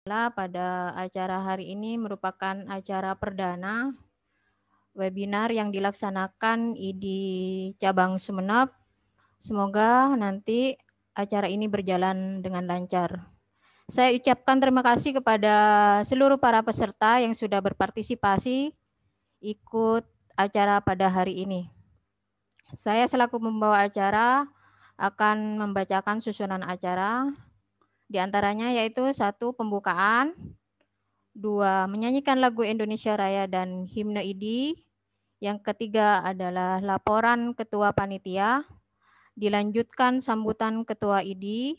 Pada acara hari ini merupakan acara perdana webinar yang dilaksanakan di cabang Sumeneb. Semoga nanti acara ini berjalan dengan lancar. Saya ucapkan terima kasih kepada seluruh para peserta yang sudah berpartisipasi ikut acara pada hari ini. Saya selaku pembawa acara akan membacakan susunan acara. Di antaranya yaitu 1. Pembukaan, 2. Menyanyikan lagu Indonesia Raya dan himne ID. Yang ketiga adalah laporan Ketua Panitia. Dilanjutkan sambutan Ketua ID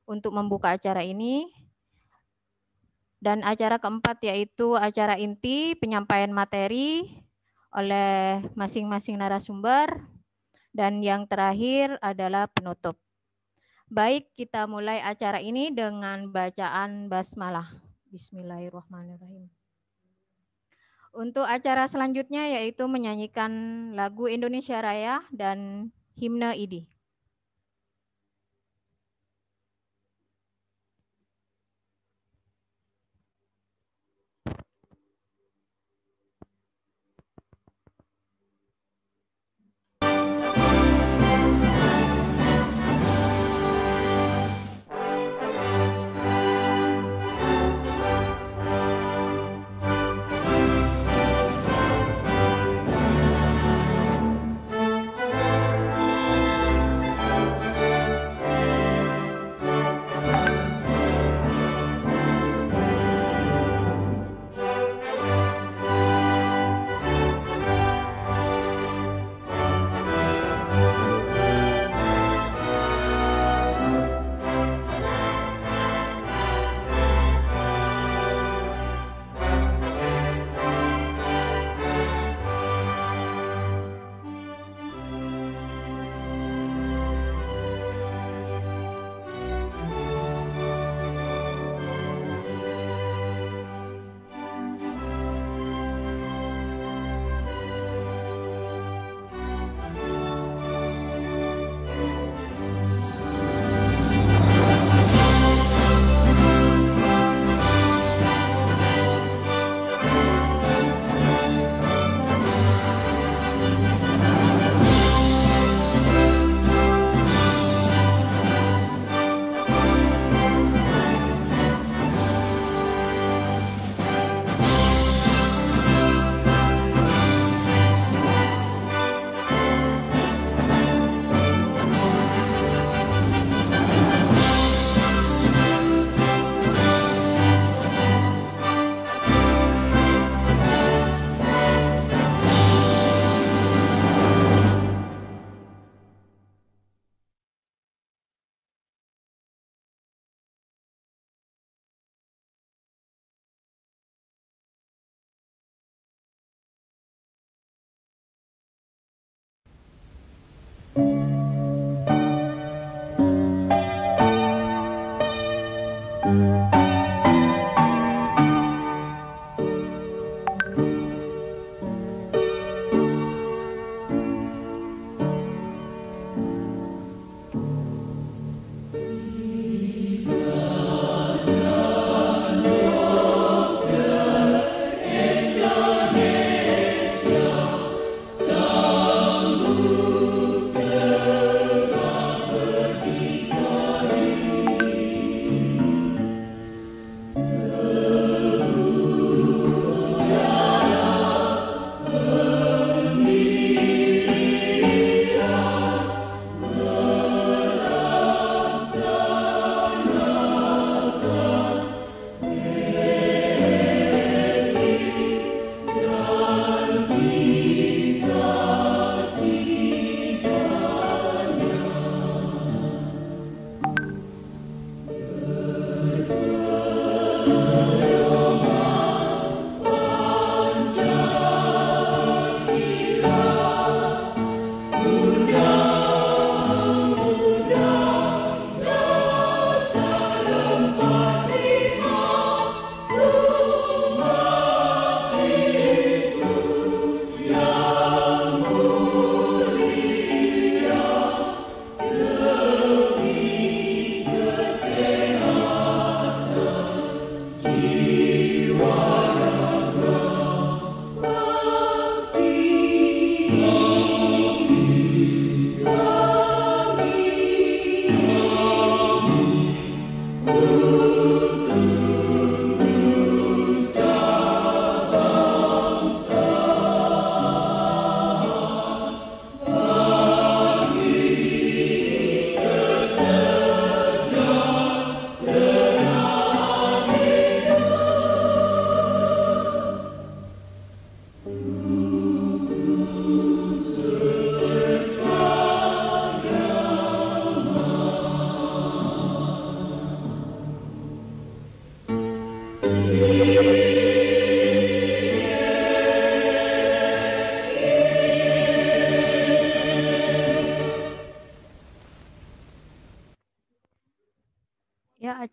untuk membuka acara ini. Dan acara keempat yaitu acara inti penyampaian materi oleh masing-masing narasumber. Dan yang terakhir adalah penutup. Baik, kita mulai acara ini dengan bacaan basmalah. Bismillahirrahmanirrahim. Untuk acara selanjutnya yaitu menyanyikan lagu Indonesia Raya dan himne ID.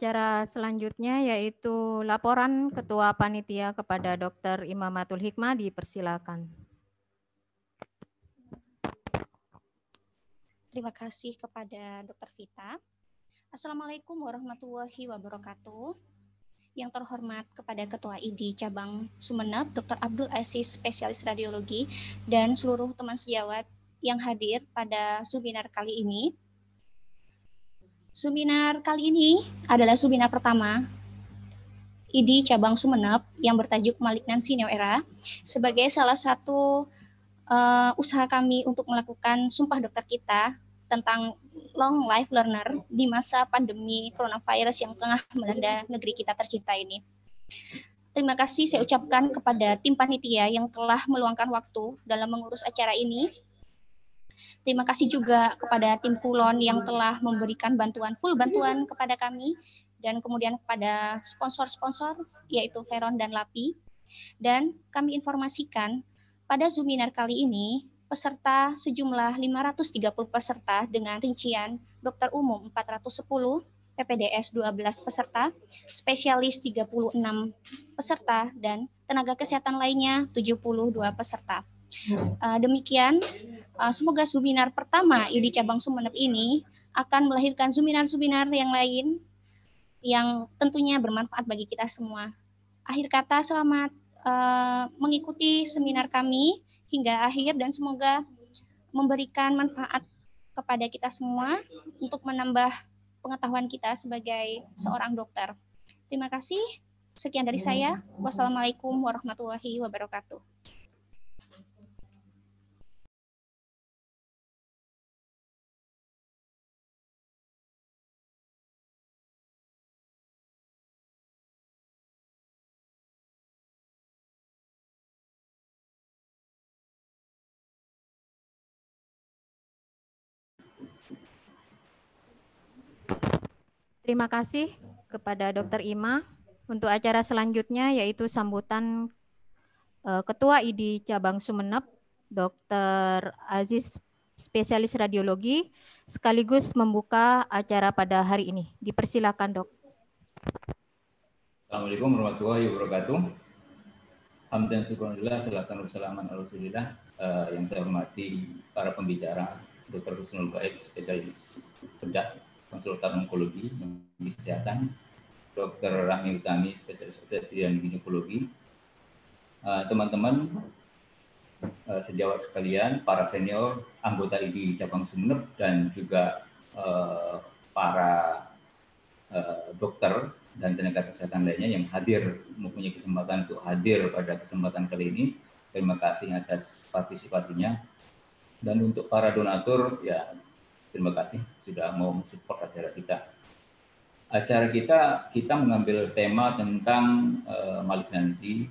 acara selanjutnya yaitu laporan Ketua Panitia kepada Dr. Imamatul Hikmah, dipersilakan. Terima kasih kepada Dr. Vita. Assalamualaikum warahmatullahi wabarakatuh. Yang terhormat kepada Ketua ID Cabang Sumeneb, Dr. Abdul Aziz, spesialis radiologi, dan seluruh teman sejawat yang hadir pada seminar kali ini. Seminar kali ini adalah seminar pertama ID Cabang Sumeneb yang bertajuk Malignansi Neo Era sebagai salah satu usaha kami untuk melakukan sumpah dokter kita tentang long life learner di masa pandemi coronavirus yang tengah melanda negeri kita tercinta ini. Terima kasih saya ucapkan kepada tim panitia yang telah meluangkan waktu dalam mengurus acara ini. Terima kasih juga kepada tim Kulon yang telah memberikan full bantuan kepada kami, dan kemudian kepada sponsor-sponsor yaitu Veron dan Lapi. Dan kami informasikan pada seminar kali ini peserta sejumlah 530 peserta dengan rincian dokter umum 410, PPDS 12 peserta, spesialis 36 peserta, dan tenaga kesehatan lainnya 72 peserta. Demikian, semoga seminar pertama ID Cabang Sumeneb ini akan melahirkan seminar-seminar yang lain yang tentunya bermanfaat bagi kita semua. Akhir kata, selamat mengikuti seminar kami hingga akhir, dan semoga memberikan manfaat kepada kita semua untuk menambah pengetahuan kita sebagai seorang dokter. Terima kasih. Sekian dari saya. Wassalamualaikum warahmatullahi wabarakatuh. Terima kasih kepada Dr. Ima. Untuk acara selanjutnya yaitu sambutan Ketua ID Cabang Sumeneb, Dr. Aziz, spesialis radiologi, sekaligus membuka acara pada hari ini. Dipersilakan, Dok. Assalamualaikum warahmatullahi wabarakatuh. Hamdan syukurillah, salatan wassalaman ala rasulillah. Yang saya hormati para pembicara, Dr. Husnul Gaib, spesialis bedah, konsultan onkologi, kesehatan, Dr. Rahmi Utami, spesialis obstetri dan ginekologi, teman-teman sejawat sekalian, para senior, anggota ID Cabang Sumeneb, dan juga para dokter dan tenaga kesehatan lainnya yang hadir, mempunyai kesempatan untuk hadir pada kesempatan kali ini. Terima kasih atas partisipasinya. Dan untuk para donatur, ya terima kasih sudah mau support acara kita. Acara kita mengambil tema tentang malignansi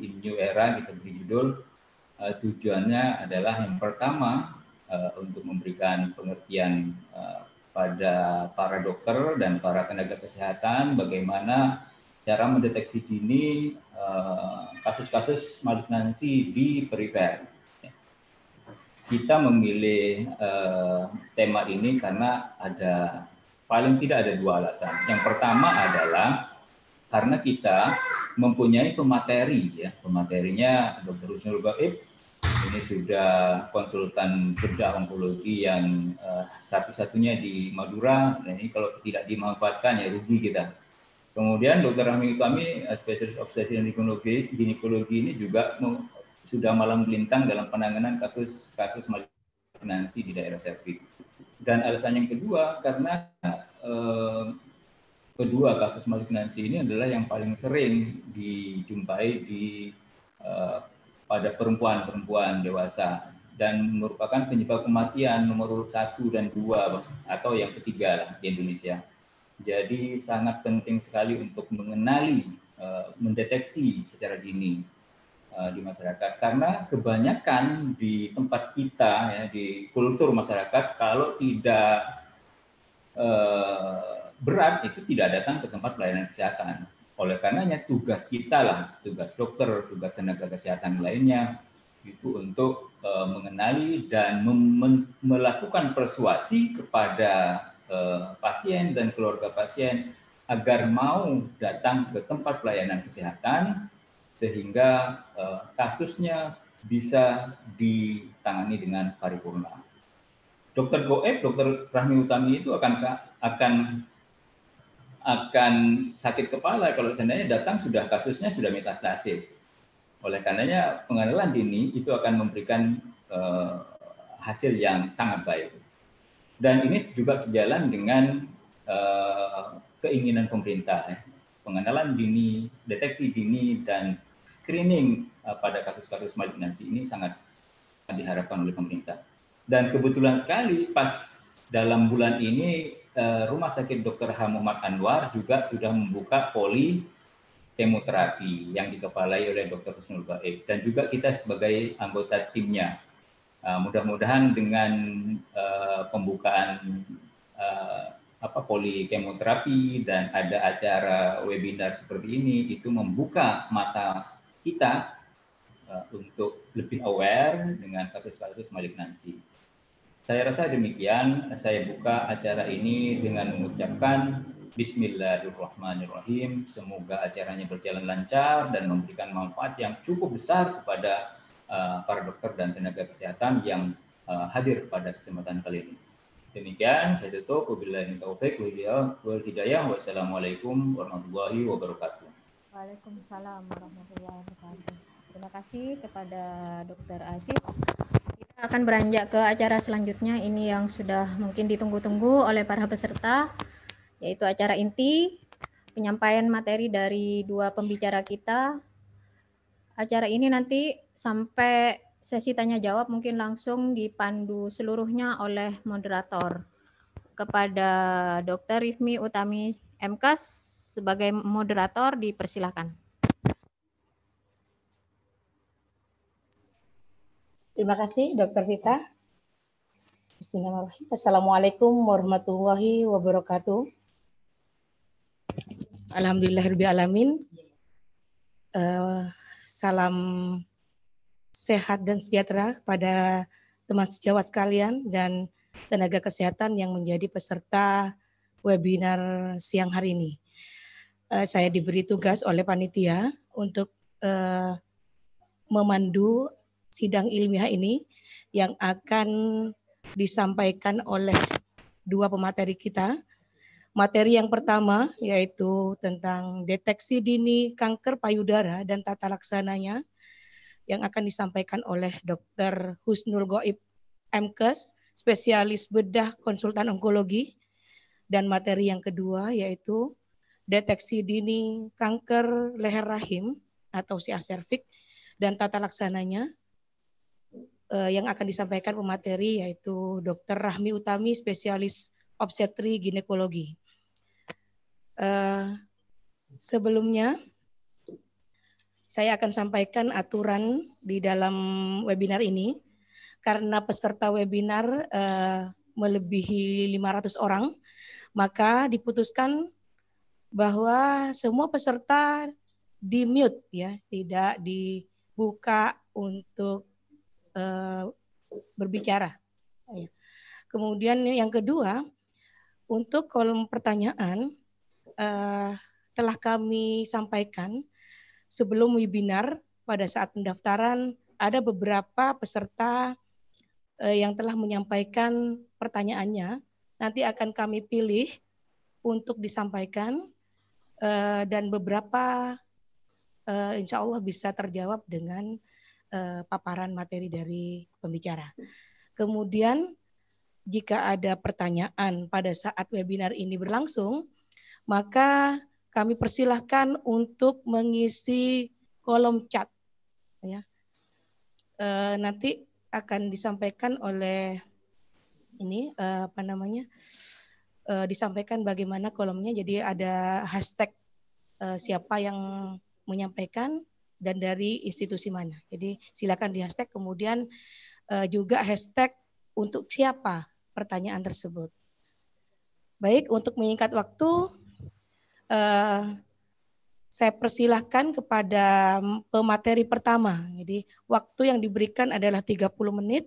in new era, kita beri judul. Tujuannya adalah yang pertama untuk memberikan pengertian pada para dokter dan para tenaga kesehatan bagaimana cara mendeteksi dini kasus-kasus malignansi di perifer. Kita memilih tema ini karena paling tidak ada dua alasan. Yang pertama adalah karena kita mempunyai pematerinya Dr. Husnul Gaib. Ini sudah konsultan bedah onkologi yang satu-satunya di Madura. Dan ini kalau tidak dimanfaatkan ya rugi kita. Kemudian Dr. Rahmi Utami, spesialis obstetri dan ginekologi ini juga sudah malang melintang dalam penanganan kasus malignansi di daerah serviks. Dan alasan yang kedua karena kedua kasus malignansi ini adalah yang paling sering dijumpai pada perempuan dewasa dan merupakan penyebab kematian nomor urut 1 dan 2 atau yang ketiga lah di Indonesia. Jadi sangat penting sekali untuk mengenali, mendeteksi secara dini di masyarakat, karena kebanyakan di tempat kita ya, di kultur masyarakat, kalau tidak berat itu tidak datang ke tempat pelayanan kesehatan. Oleh karenanya tugas kita lah, tugas dokter, tugas tenaga kesehatan lainnya itu untuk mengenali dan melakukan persuasi kepada pasien dan keluarga pasien agar mau datang ke tempat pelayanan kesehatan sehingga kasusnya bisa ditangani dengan paripurna. Dokter goib, Dokter Rahmi Utami itu akan sakit kepala kalau seandainya datang kasusnya sudah metastasis. Oleh karenanya pengenalan dini itu akan memberikan hasil yang sangat baik. Dan ini juga sejalan dengan keinginan pemerintah. Pengenalan dini, deteksi dini, dan screening pada kasus-kasus malignansi ini sangat diharapkan oleh pemerintah. Dan kebetulan sekali pas dalam bulan ini Rumah Sakit Dr. H. Muhammad Anwar juga sudah membuka poli kemoterapi yang dikepalai oleh Dr. Husnul Ghaib, dan juga kita sebagai anggota timnya. Mudah-mudahan dengan pembukaan poli kemoterapi dan ada acara webinar seperti ini, itu membuka mata kita untuk lebih aware dengan kasus-kasus malignansi. Saya rasa demikian. Saya buka acara ini dengan mengucapkan Bismillahirrahmanirrahim. Semoga acaranya berjalan lancar dan memberikan manfaat yang cukup besar kepada para dokter dan tenaga kesehatan yang hadir pada kesempatan kali ini. Demikian, saya tutup. Wabillahi taufiq wal hidayah. Wassalamualaikum warahmatullahi wabarakatuh. Waalaikumsalam warahmatullahi wabarakatuh. Terima kasih kepada Dr. Aziz. Kita akan beranjak ke acara selanjutnya. Ini yang sudah mungkin ditunggu-tunggu oleh para peserta, yaitu acara inti, penyampaian materi dari dua pembicara kita. Acara ini nanti sampai sesi tanya jawab mungkin langsung dipandu seluruhnya oleh moderator. Kepada Dr. Rifmi Utami MKes sebagai moderator dipersilakan. Terima kasih Dr. Vita. Bismillahirrahmanirrahim. Assalamualaikum warahmatullahi wabarakatuh. Alhamdulillahirrahmanirrahim. Salam sehat dan sejahtera pada teman sejawat sekalian dan tenaga kesehatan yang menjadi peserta webinar siang hari ini. Saya diberi tugas oleh panitia untuk memandu sidang ilmiah ini yang akan disampaikan oleh dua pemateri kita. Materi yang pertama yaitu tentang deteksi dini kanker payudara dan tata laksananya yang akan disampaikan oleh Dr. Husnul Ghaib MKes, spesialis bedah konsultan onkologi. Dan materi yang kedua yaitu deteksi dini kanker leher rahim atau CA cervix dan tata laksananya yang akan disampaikan pemateri yaitu Dr. Rahmi Utami, spesialis obstetri ginekologi. Sebelumnya saya akan sampaikan aturan di dalam webinar ini. Karena peserta webinar melebihi 500 orang, maka diputuskan bahwa semua peserta di-mute ya, tidak dibuka untuk berbicara. Kemudian yang kedua, untuk kolom pertanyaan telah kami sampaikan sebelum webinar. Pada saat pendaftaran ada beberapa peserta yang telah menyampaikan pertanyaannya. Nanti akan kami pilih untuk disampaikan dan beberapa insya Allah bisa terjawab dengan paparan materi dari pembicara. Kemudian jika ada pertanyaan pada saat webinar ini berlangsung, maka kami persilahkan untuk mengisi kolom chat. Ya. Nanti akan disampaikan oleh ini disampaikan bagaimana kolomnya. Jadi ada hashtag siapa yang menyampaikan dan dari institusi mana. Jadi silakan di hashtag, kemudian juga hashtag untuk siapa pertanyaan tersebut. Baik, untuk menyingkat waktu, saya persilahkan kepada pemateri pertama. Jadi waktu yang diberikan adalah 30 menit,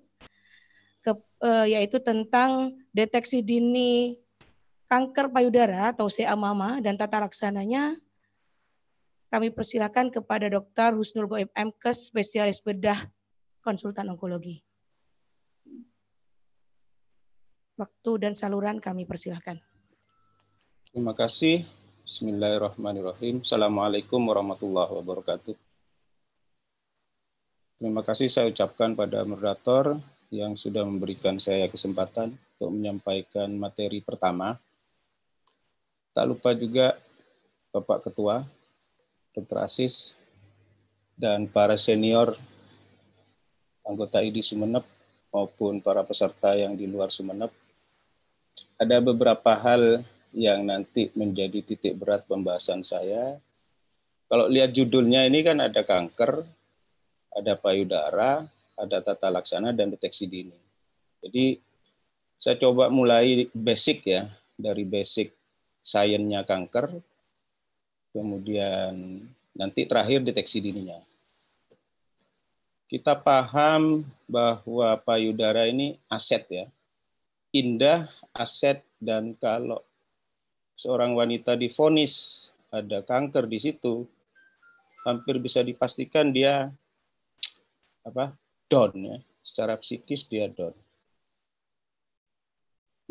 yaitu tentang deteksi dini kanker payudara atau CA mama dan tata laksananya kami persilakan kepada Dr. Husnul Goib MKes, spesialis bedah konsultan onkologi. Waktu dan saluran kami persilakan. Terima kasih. Bismillahirrahmanirrahim. Assalamualaikum warahmatullahi wabarakatuh. Terima kasih saya ucapkan pada moderator yang sudah memberikan saya kesempatan untuk menyampaikan materi pertama. Tak lupa juga Bapak Ketua, Dr. Asis, dan para senior anggota ID Sumeneb maupun para peserta yang di luar Sumeneb. Ada beberapa hal yang nanti menjadi titik berat pembahasan saya. Kalau lihat judulnya ini kan ada kanker, ada payudara, ada tata laksana, dan deteksi dini. Jadi saya coba mulai basic ya, dari basic sainsnya kanker, kemudian nanti terakhir deteksi dininya. Kita paham bahwa payudara ini aset ya, indah, aset, dan kalau seorang wanita divonis ada kanker di situ, hampir bisa dipastikan dia down ya, secara psikis dia down.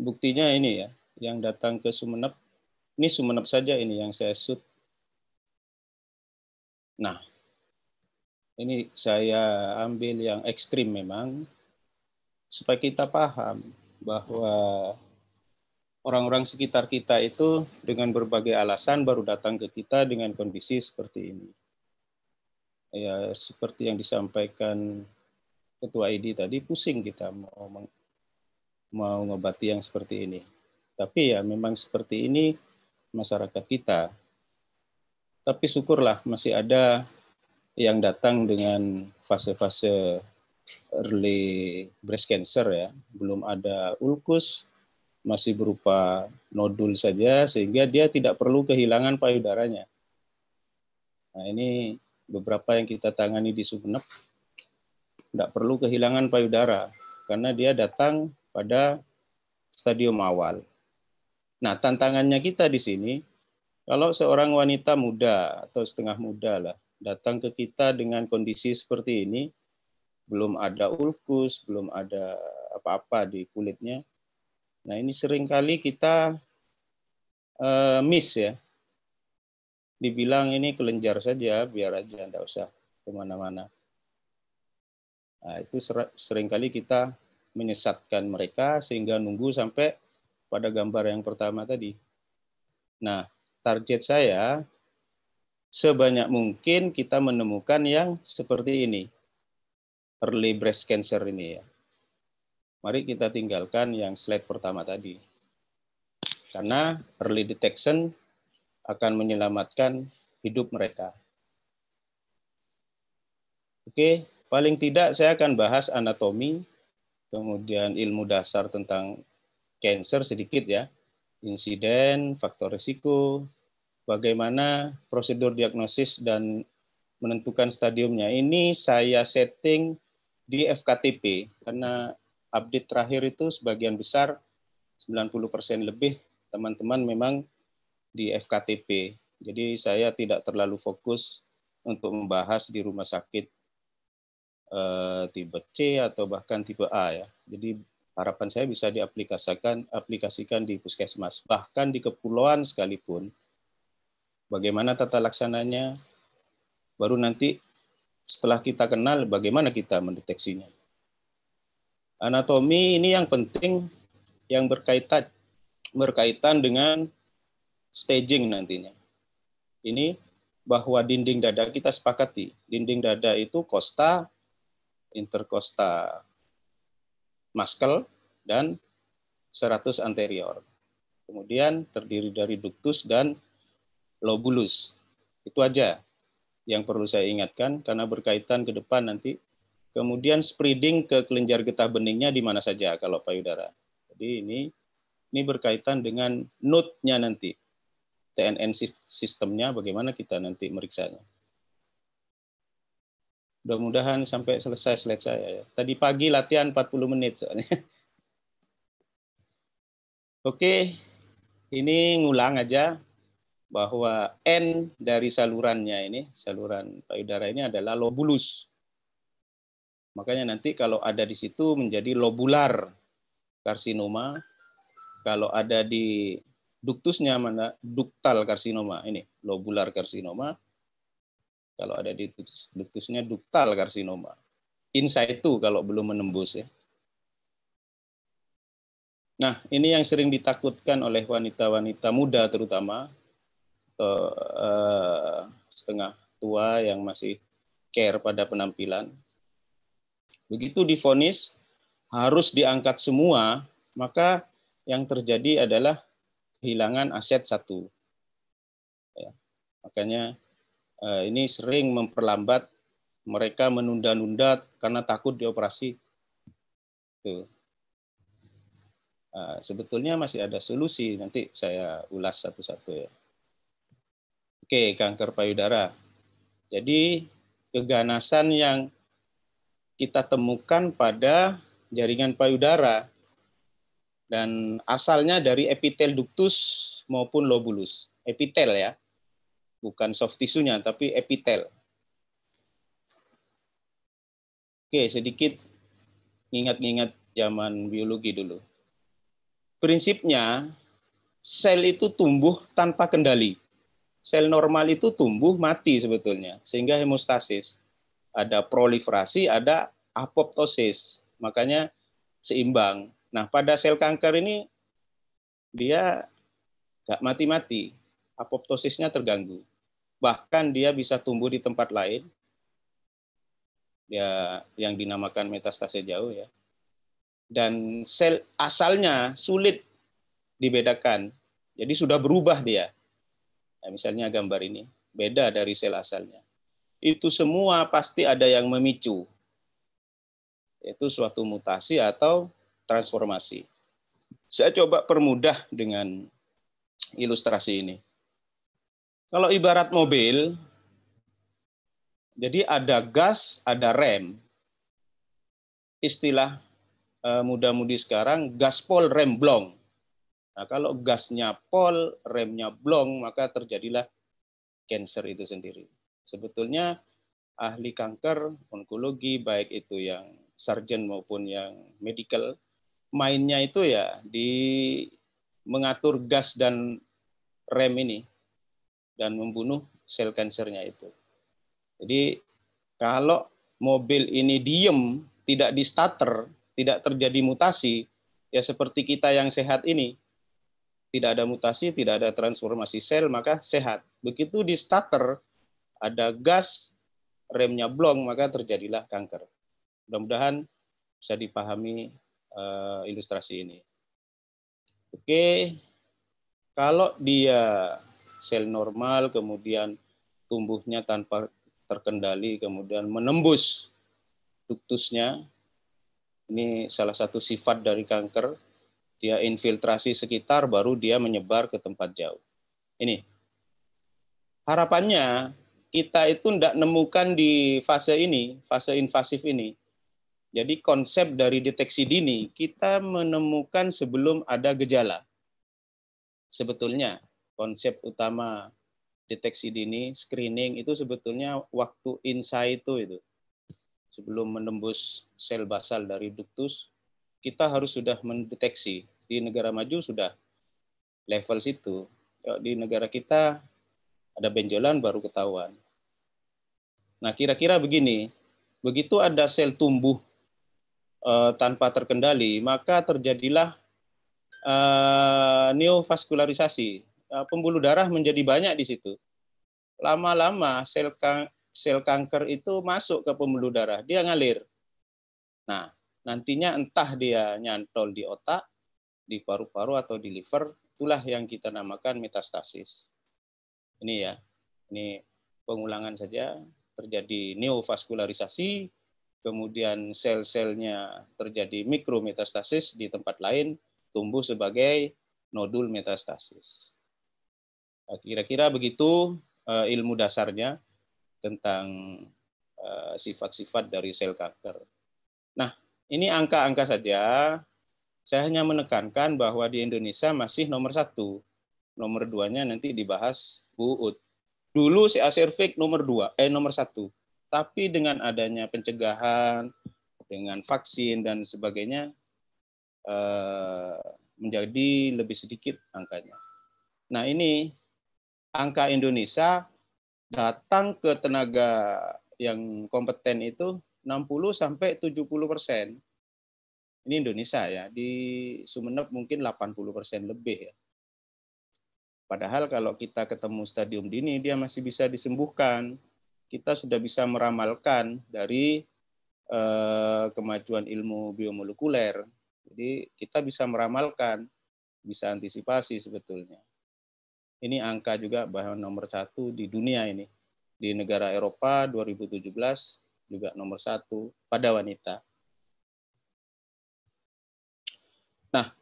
Buktinya ini ya, yang datang ke Sumeneb, ini Sumeneb saja ini yang saya shoot. Nah, ini saya ambil yang ekstrim memang, supaya kita paham bahwa orang-orang sekitar kita itu dengan berbagai alasan baru datang ke kita dengan kondisi seperti ini. Ya, seperti yang disampaikan Ketua ID tadi, pusing kita mau ngobati yang seperti ini. Tapi ya memang seperti ini masyarakat kita. Tapi syukurlah masih ada yang datang dengan fase-fase early breast cancer ya. Belum ada ulkus, masih berupa nodul saja, sehingga dia tidak perlu kehilangan payudaranya. Nah ini beberapa yang kita tangani di Sumeneb, tidak perlu kehilangan payudara, karena dia datang pada stadium awal. Nah, tantangannya kita di sini, kalau seorang wanita muda atau setengah muda lah, datang ke kita dengan kondisi seperti ini, belum ada ulkus, belum ada apa-apa di kulitnya. Nah, ini seringkali kita miss ya. Dibilang ini kelenjar saja, biar aja, enggak usah kemana-mana. Nah, itu seringkali kita menyesatkan mereka sehingga nunggu sampai pada gambar yang pertama tadi. Nah, target saya sebanyak mungkin kita menemukan yang seperti ini. Early breast cancer ini ya. Mari kita tinggalkan yang slide pertama tadi. Karena early detection akan menyelamatkan hidup mereka. Oke, paling tidak saya akan bahas anatomi, kemudian ilmu dasar tentang cancer sedikit ya, insiden, faktor risiko, bagaimana prosedur diagnosis dan menentukan stadiumnya. Ini saya setting di FKTP, karena update terakhir itu sebagian besar, 90% lebih teman-teman memang di FKTP. Jadi saya tidak terlalu fokus untuk membahas di rumah sakit tipe C atau bahkan tipe A ya. Jadi harapan saya bisa diaplikasikan di puskesmas, bahkan di kepulauan sekalipun. Bagaimana tata laksananya, baru nanti setelah kita kenal bagaimana kita mendeteksinya. Anatomi ini yang penting, yang berkaitan dengan staging nantinya. Ini bahwa dinding dada kita sepakati. Dinding dada itu kosta, interkosta muscle, dan serratus anterior. Kemudian terdiri dari ductus dan lobulus. Itu aja yang perlu saya ingatkan karena berkaitan ke depan nanti. Kemudian spreading ke kelenjar getah beningnya di mana saja kalau payudara. Jadi ini berkaitan dengan node-nya nanti. TNN sistemnya bagaimana kita nanti meriksanya. Mudah-mudahan sampai selesai slide saya ya. Tadi pagi latihan 40 menit soalnya. Oke, ini ngulang aja bahwa N dari salurannya ini, saluran payudara ini adalah lobulus. Makanya nanti kalau ada di situ menjadi lobular karsinoma. Kalau ada di duktusnya mana duktal karsinoma, ini lobular karsinoma. Kalau ada di duktusnya duktal karsinoma. In situ kalau belum menembus ya. Nah, ini yang sering ditakutkan oleh wanita-wanita muda terutama setengah tua yang masih care pada penampilan. Begitu divonis harus diangkat semua, maka yang terjadi adalah kehilangan aset satu. Ya. Makanya ini sering memperlambat, mereka menunda-nunda karena takut dioperasi. Tuh. Sebetulnya masih ada solusi, nanti saya ulas satu-satu ya. Oke, kanker payudara. Jadi keganasan yang kita temukan pada jaringan payudara dan asalnya dari epitel ductus maupun lobulus. Epitel ya, bukan soft tisunya, tapi epitel. Oke, sedikit ingat-ingat zaman biologi dulu. Prinsipnya, sel itu tumbuh tanpa kendali. Sel normal itu tumbuh mati sebetulnya, sehingga hemostasis. Ada proliferasi, ada apoptosis. Makanya seimbang. Nah, pada sel kanker ini dia nggak mati-mati, apoptosisnya terganggu. Bahkan dia bisa tumbuh di tempat lain, ya yang dinamakan metastase jauh ya. Dan sel asalnya sulit dibedakan, jadi sudah berubah dia. Nah, misalnya gambar ini, beda dari sel asalnya. Itu semua pasti ada yang memicu, yaitu suatu mutasi atau transformasi. Saya coba permudah dengan ilustrasi ini. Kalau ibarat mobil, jadi ada gas, ada rem. Istilah muda-mudi sekarang, gaspol rem blong. Nah, kalau gasnya pol, remnya blong, maka terjadilah cancer itu sendiri. Sebetulnya ahli kanker, onkologi, baik itu yang sarjan maupun yang medical, mainnya itu ya di mengatur gas dan rem ini dan membunuh sel kansernya itu. Jadi kalau mobil ini diem, tidak di starter, tidak terjadi mutasi, ya seperti kita yang sehat ini, tidak ada mutasi, tidak ada transformasi sel, maka sehat. Begitu di starter, ada gas, remnya blong, maka terjadilah kanker. Mudah-mudahan bisa dipahami ilustrasi ini. Oke, kalau dia sel normal, kemudian tumbuhnya tanpa terkendali, kemudian menembus duktusnya, ini salah satu sifat dari kanker, dia infiltrasi sekitar, baru dia menyebar ke tempat jauh. Ini. Harapannya, kita itu tidak nemukan di fase ini, fase invasif ini. Jadi konsep dari deteksi dini, kita menemukan sebelum ada gejala. Sebetulnya, konsep utama deteksi dini, screening, itu sebetulnya waktu in situ itu. Sebelum menembus sel basal dari duktus, kita harus sudah mendeteksi. Di negara maju sudah level situ. Di negara kita ada benjolan baru ketahuan. Nah, kira-kira begini, begitu ada sel tumbuh tanpa terkendali, maka terjadilah neovaskularisasi. Pembuluh darah menjadi banyak di situ. Lama-lama sel kanker itu masuk ke pembuluh darah, dia ngalir. Nah, nantinya entah dia nyantol di otak, di paru-paru atau di liver, itulah yang kita namakan metastasis. Ini ya, ini pengulangan saja, terjadi neovaskularisasi, kemudian sel-selnya terjadi mikrometastasis di tempat lain, tumbuh sebagai nodul metastasis. Kira-kira begitu ilmu dasarnya tentang sifat-sifat dari sel kanker. Nah, ini angka-angka saja. Saya hanya menekankan bahwa di Indonesia masih nomor 1 nomor 2-nya nanti dibahas Bu Uut. Dulu CA cervix nomor 1. Tapi dengan adanya pencegahan, dengan vaksin dan sebagainya, menjadi lebih sedikit angkanya. Nah, ini angka Indonesia datang ke tenaga yang kompeten itu 60-70%. Ini Indonesia ya, di Sumeneb mungkin 80% lebih ya. Padahal kalau kita ketemu stadium dini, dia masih bisa disembuhkan. Kita sudah bisa meramalkan dari kemajuan ilmu biomolekuler. Jadi kita bisa meramalkan, bisa antisipasi sebetulnya. Ini angka juga bahwa nomor 1 di dunia ini. Di negara Eropa 2017 juga nomor 1 pada wanita. Nah,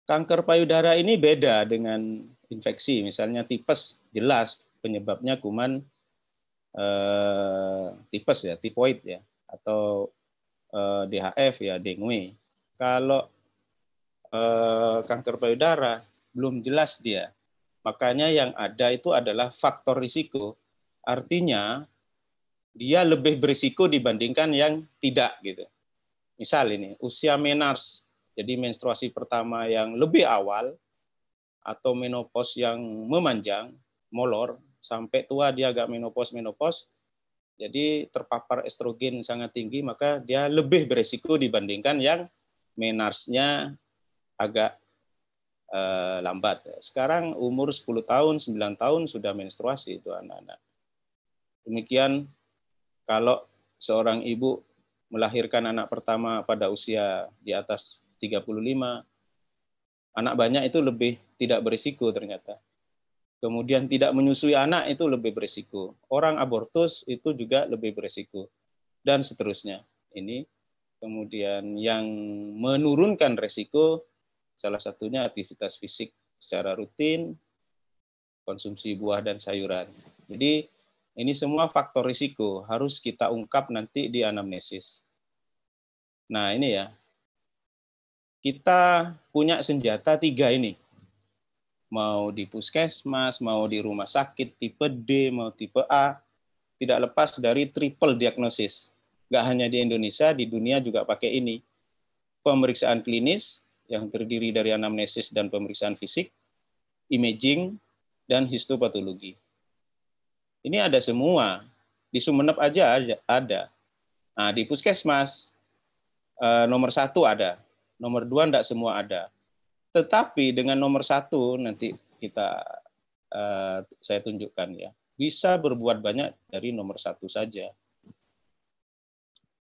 kanker payudara ini beda dengan infeksi. Misalnya tipes, jelas penyebabnya kuman tipes ya, tipoid ya, atau DHF ya, dengue. Kalau kanker payudara belum jelas dia. Makanya yang ada itu adalah faktor risiko. Artinya dia lebih berisiko dibandingkan yang tidak gitu. Misal ini usia menars, jadi menstruasi pertama yang lebih awal, atau menopause yang memanjang, molor, sampai tua dia agak menopause, jadi terpapar estrogen sangat tinggi, maka dia lebih beresiko dibandingkan yang menarsnya agak lambat. Sekarang umur 10 tahun, 9 tahun sudah menstruasi itu anak-anak. Demikian kalau seorang ibu melahirkan anak pertama pada usia di atas 35, anak banyak itu lebih tidak berisiko ternyata. Kemudian tidak menyusui anak itu lebih berisiko. Orang abortus itu juga lebih berisiko. Dan seterusnya. Ini kemudian yang menurunkan resiko salah satunya aktivitas fisik secara rutin, konsumsi buah dan sayuran. Jadi ini semua faktor risiko harus kita ungkap nanti di anamnesis. Nah ini ya, kita punya senjata 3 ini. Mau di puskesmas, mau di rumah sakit tipe D, mau tipe A, tidak lepas dari triple diagnosis. Nggak hanya di Indonesia, di dunia juga pakai ini. Pemeriksaan klinis yang terdiri dari anamnesis dan pemeriksaan fisik, imaging, dan histopatologi. Ini ada semua. Di Sumeneb aja ada. Nah, di puskesmas nomor 1 ada. Nomor 2 enggak semua ada. Tetapi dengan nomor 1 nanti saya tunjukkan ya. Bisa berbuat banyak dari nomor 1 saja.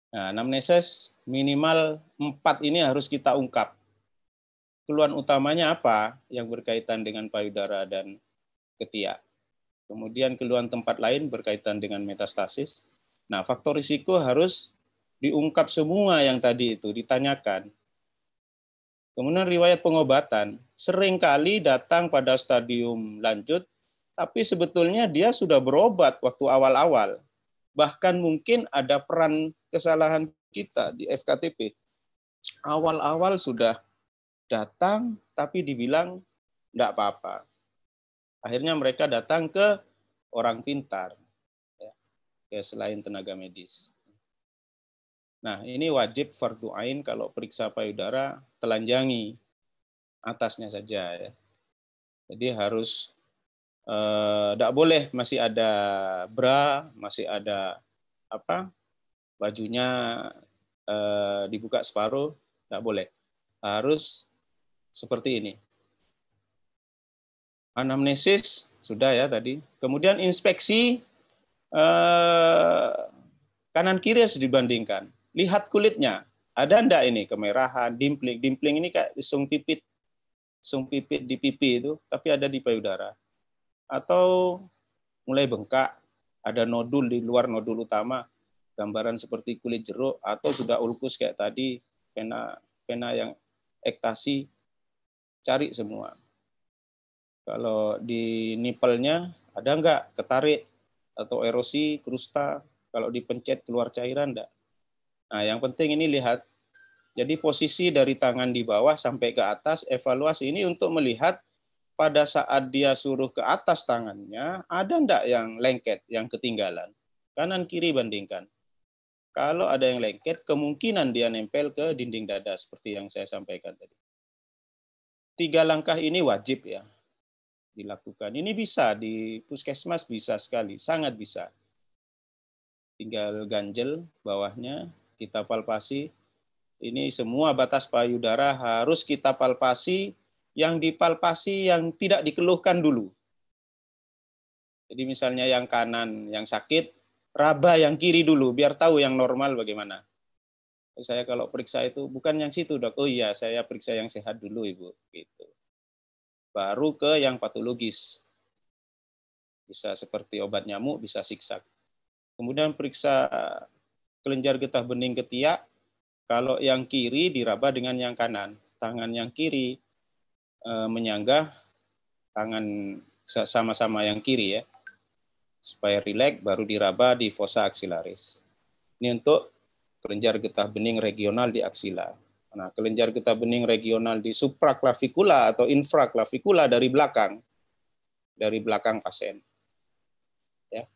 Nah, anamnesis minimal 4 ini harus kita ungkap. Keluhan utamanya apa yang berkaitan dengan payudara dan ketiak. Kemudian keluhan tempat lain berkaitan dengan metastasis. Nah, faktor risiko harus diungkap semua yang tadi itu, ditanyakan. Kemudian riwayat pengobatan, seringkali datang pada stadium lanjut, tapi sebetulnya dia sudah berobat waktu awal-awal. Bahkan mungkin ada peran kesalahan kita di FKTP. Awal-awal sudah datang, tapi dibilang enggak apa-apa. Akhirnya mereka datang ke orang pintar, ya, selain tenaga medis. Nah, ini wajib fardu ain kalau periksa payudara, telanjangi atasnya saja. Ya. Jadi harus tidak boleh masih ada bra, masih ada bajunya dibuka separuh, tidak boleh. Harus seperti ini. Anamnesis sudah ya tadi. Kemudian inspeksi kanan kiri harus dibandingkan. Lihat kulitnya. Ada enggak ini kemerahan, dimpling. Dimpling ini kayak sung pipit di pipi itu, tapi ada di payudara. Atau mulai bengkak, ada nodul di luar nodul utama, gambaran seperti kulit jeruk, atau sudah ulkus kayak tadi, pena yang ektasi, cari semua. Kalau di nipelnya ada enggak ketarik atau erosi krusta, kalau dipencet keluar cairan enggak. Nah, yang penting ini lihat. Jadi posisi dari tangan di bawah sampai ke atas, evaluasi ini untuk melihat pada saat dia suruh ke atas tangannya, ada enggak yang lengket, yang ketinggalan? Kanan kiri bandingkan. Kalau ada yang lengket, kemungkinan dia nempel ke dinding dada seperti yang saya sampaikan tadi. 3 langkah ini wajib ya dilakukan. Ini bisa di puskesmas, bisa sekali, sangat bisa. Tinggal ganjel bawahnya, kita palpasi. Ini semua batas payudara harus kita palpasi, yang dipalpasi yang tidak dikeluhkan dulu. Jadi misalnya yang kanan yang sakit, raba yang kiri dulu, biar tahu yang normal bagaimana. Saya kalau periksa itu, bukan yang situ dok, oh iya saya periksa yang sehat dulu ibu. Gitu. Baru ke yang patologis. Bisa seperti obat nyamuk, bisa siksak. Kemudian periksa kelenjar getah bening ketiak, kalau yang kiri diraba dengan yang kanan. Tangan yang kiri menyanggah, tangan sama-sama yang kiri ya. Supaya rileks, baru diraba di fossa axillaris. Ini untuk kelenjar getah bening regional di aksila. Nah, kelenjar getah bening regional di supraklavikula atau infraklavikula dari belakang pasien. Ya.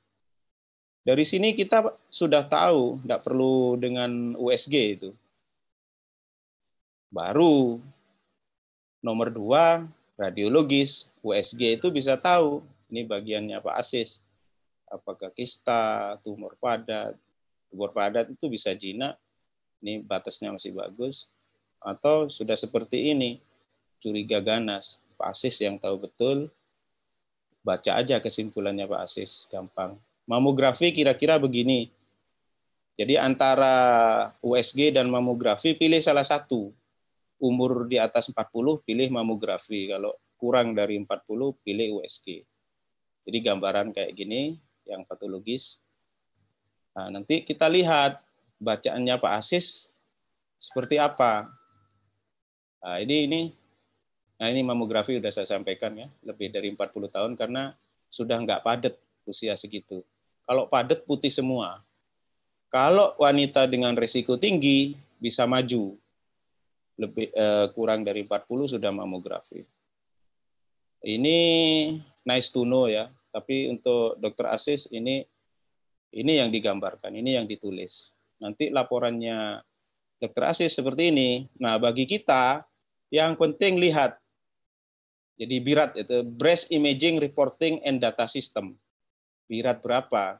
Dari sini kita sudah tahu, tidak perlu dengan USG itu. Baru nomor 2, radiologis. USG itu bisa tahu, ini bagiannya Pak Asis. Apakah kista, tumor padat. Tumor padat itu bisa jinak, ini batasnya masih bagus. Atau sudah seperti ini, curiga ganas. Pak Asis yang tahu betul, baca aja kesimpulannya Pak Asis, gampang. Mamografi kira-kira begini. Jadi antara USG dan mamografi, pilih salah satu. Umur di atas 40, pilih mamografi. Kalau kurang dari 40, pilih USG. Jadi gambaran kayak gini, yang patologis. Nah, nanti kita lihat bacaannya Pak Asis seperti apa. Nah, ini mamografi sudah saya sampaikan ya, lebih dari 40 tahun karena sudah nggak padat usia segitu. Kalau padat putih semua. Kalau wanita dengan risiko tinggi bisa maju. Lebih kurang dari 40 sudah mamografi. Ini nice to know ya, tapi untuk Dokter Asis ini yang digambarkan, ini yang ditulis. Nanti laporannya Dokter Asis seperti ini. Nah, bagi kita yang penting lihat. Jadi BIRAT itu Breast Imaging Reporting and Data System. BIRAT berapa?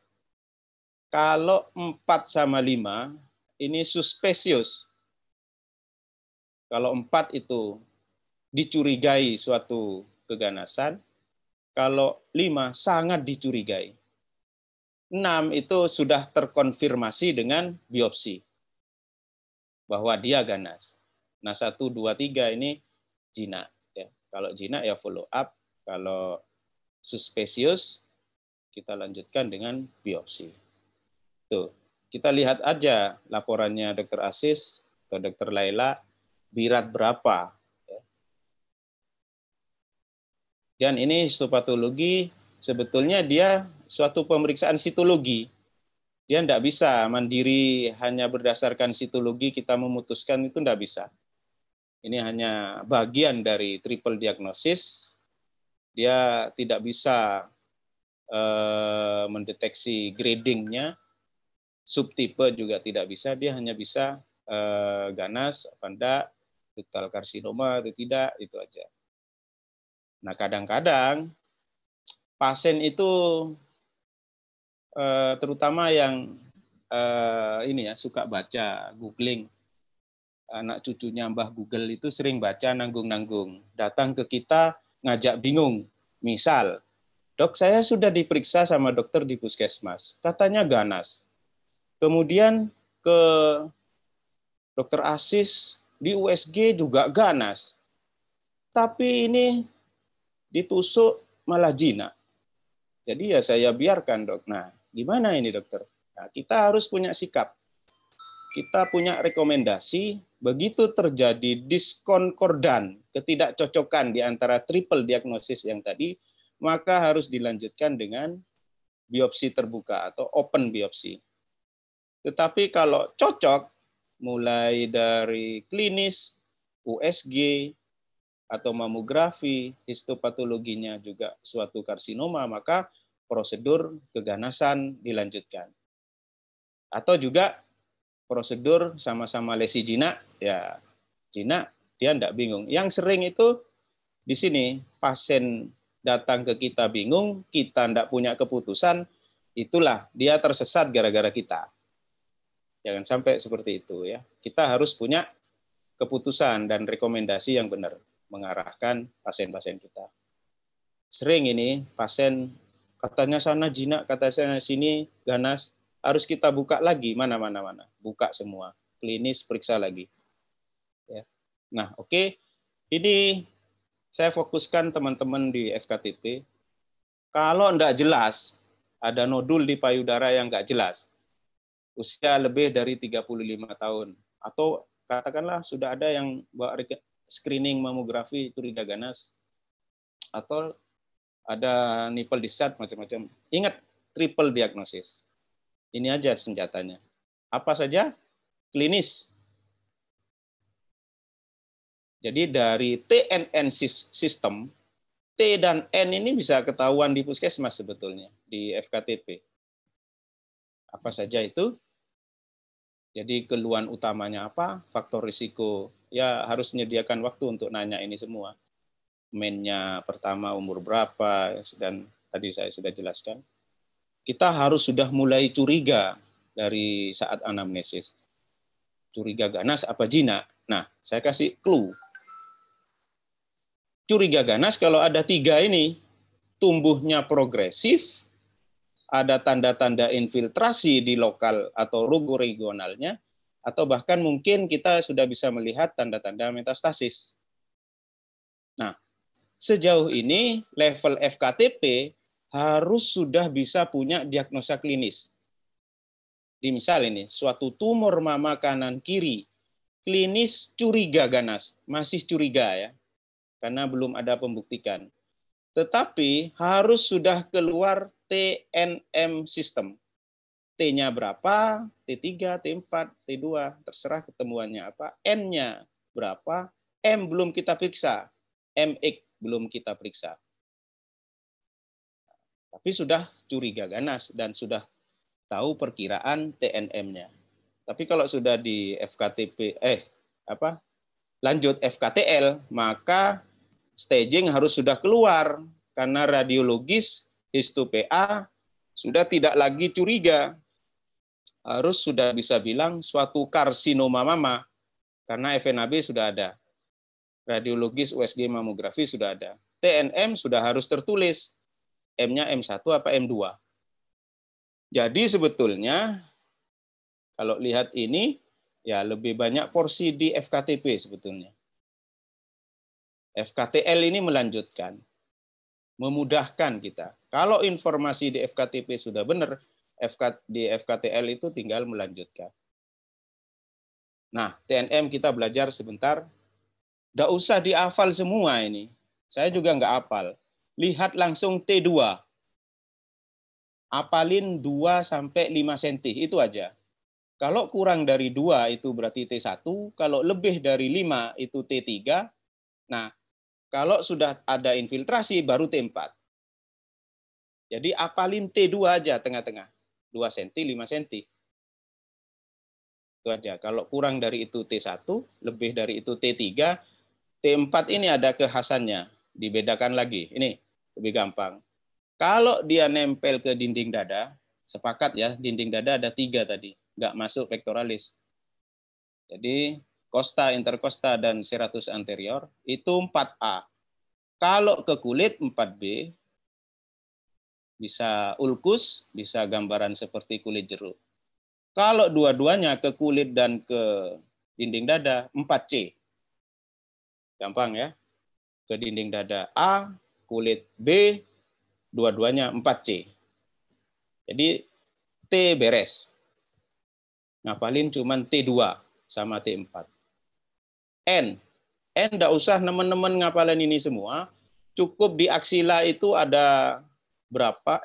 Kalau 4/5 ini suspicious. Kalau 4 itu dicurigai suatu keganasan, kalau 5 sangat dicurigai. 6 itu sudah terkonfirmasi dengan biopsi bahwa dia ganas. Nah, 1, 2, 3 ini jinak. Ya. Kalau jinak ya follow up, kalau suspicious kita lanjutkan dengan biopsi. Tuh, kita lihat aja laporannya Dr. Asis atau Dr. Laila, BIRAT berapa. Dan ini histopatologi sebetulnya dia suatu pemeriksaan sitologi. Dia tidak bisa mandiri hanya berdasarkan sitologi kita memutuskan, itu tidak bisa. Ini hanya bagian dari triple diagnosis. Dia tidak bisa mendeteksi gradingnya, subtipe juga tidak bisa. Dia hanya bisa ganas, apa enggak, ductal karsinoma atau tidak, itu aja. Nah, kadang-kadang pasien itu terutama yang ini ya suka baca, googling, anak cucunya Mbah Google itu sering baca nanggung-nanggung, datang ke kita ngajak bingung. Misal, dok saya sudah diperiksa sama dokter di puskesmas, katanya ganas. Kemudian ke Dokter Asis di USG juga ganas. Tapi ini ditusuk malah jinak. Jadi ya saya biarkan dok. Nah, gimana ini dokter? Nah, kita harus punya sikap. Kita punya rekomendasi, begitu terjadi diskonkordan, ketidakcocokan di antara triple diagnosis yang tadi, maka harus dilanjutkan dengan biopsi terbuka atau open biopsi. Tetapi kalau cocok, mulai dari klinis, USG, atau mamografi, histopatologinya juga suatu karsinoma, maka prosedur keganasan dilanjutkan. Atau juga prosedur sama-sama lesi jinak, ya jinak dia tidak bingung. Yang sering itu di sini pasien datang ke kita bingung, kita tidak punya keputusan, itulah dia tersesat gara-gara kita. Jangan sampai seperti itu ya. Kita harus punya keputusan dan rekomendasi yang benar mengarahkan pasien-pasien kita. Sering ini pasien katanya sana jinak, katanya sini ganas, harus kita buka lagi mana. Buka semua, klinis periksa lagi. Ya. Nah, oke. Ini saya fokuskan teman-teman di FKTP. Kalau enggak jelas, ada nodul di payudara yang enggak jelas, usia lebih dari 35 tahun, atau katakanlah sudah ada yang bawa screening mamografi curiga ganas, atau ada nipple discharge macam-macam. Ingat, triple diagnosis. Ini aja senjatanya. Apa saja? Klinis. Jadi dari TNN sistem, T dan N ini bisa ketahuan di puskesmas sebetulnya, di FKTP. Apa saja itu? Jadi keluhan utamanya apa? Faktor risiko. Ya harus menyediakan waktu untuk nanya ini semua. Mainnya pertama umur berapa, dan tadi saya sudah jelaskan. Kita harus sudah mulai curiga dari saat anamnesis. Curiga ganas apa jinak? Nah, saya kasih clue. Curiga ganas kalau ada 3 ini, tumbuhnya progresif, ada tanda-tanda infiltrasi di lokal atau regionalnya, atau bahkan mungkin kita sudah bisa melihat tanda-tanda metastasis. Nah, sejauh ini level FKTP harus sudah bisa punya diagnosa klinis. Di misal ini, suatu tumor mama kanan kiri, klinis curiga ganas, masih curiga ya, karena belum ada pembuktikan. Tetapi harus sudah keluar TNM sistem. T-nya berapa, T3, T4, T2, terserah ketemuannya apa. N-nya berapa, M belum kita periksa, MX belum kita periksa. Tapi sudah curiga ganas dan sudah tahu perkiraan TNM-nya. Tapi kalau sudah di FKTP, lanjut FKTL, maka staging harus sudah keluar karena radiologis histo-PA sudah tidak lagi curiga. Harus sudah bisa bilang suatu karsinoma mama karena FNAB sudah ada. Radiologis USG mamografi sudah ada. TNM sudah harus tertulis. M-nya M1 apa M2. Jadi sebetulnya kalau lihat ini ya lebih banyak porsi di FKTP sebetulnya. FKTL ini melanjutkan, memudahkan kita. Kalau informasi di FKTP sudah benar, di FKTL itu tinggal melanjutkan. Nah, TNM kita belajar sebentar. Nggak usah dihafal semua ini. Saya juga nggak hafal. Lihat langsung T2. Apalin 2 sampai 5 cm, itu aja. Kalau kurang dari 2 itu berarti T1, kalau lebih dari 5 itu T3. Nah, kalau sudah ada infiltrasi baru T4. Jadi apalin T2 aja tengah-tengah. 2 cm, 5 cm. Itu aja. Kalau kurang dari itu T1, lebih dari itu T3, T4 ini ada kekhasannya. Dibedakan lagi. Ini lebih gampang. Kalau dia nempel ke dinding dada, sepakat ya, dinding dada ada 3 tadi. Nggak masuk pectoralis. Jadi costa, intercosta, dan serratus anterior itu 4A. Kalau ke kulit 4B, bisa ulkus, bisa gambaran seperti kulit jeruk. Kalau dua-duanya ke kulit dan ke dinding dada, 4C. Gampang ya. Ke dinding dada A, kulit B, dua-duanya 4C. Jadi T beres. Ngapalin cuman T2 sama T4. N enggak usah teman-teman ngapalin ini semua. Cukup di aksila itu ada berapa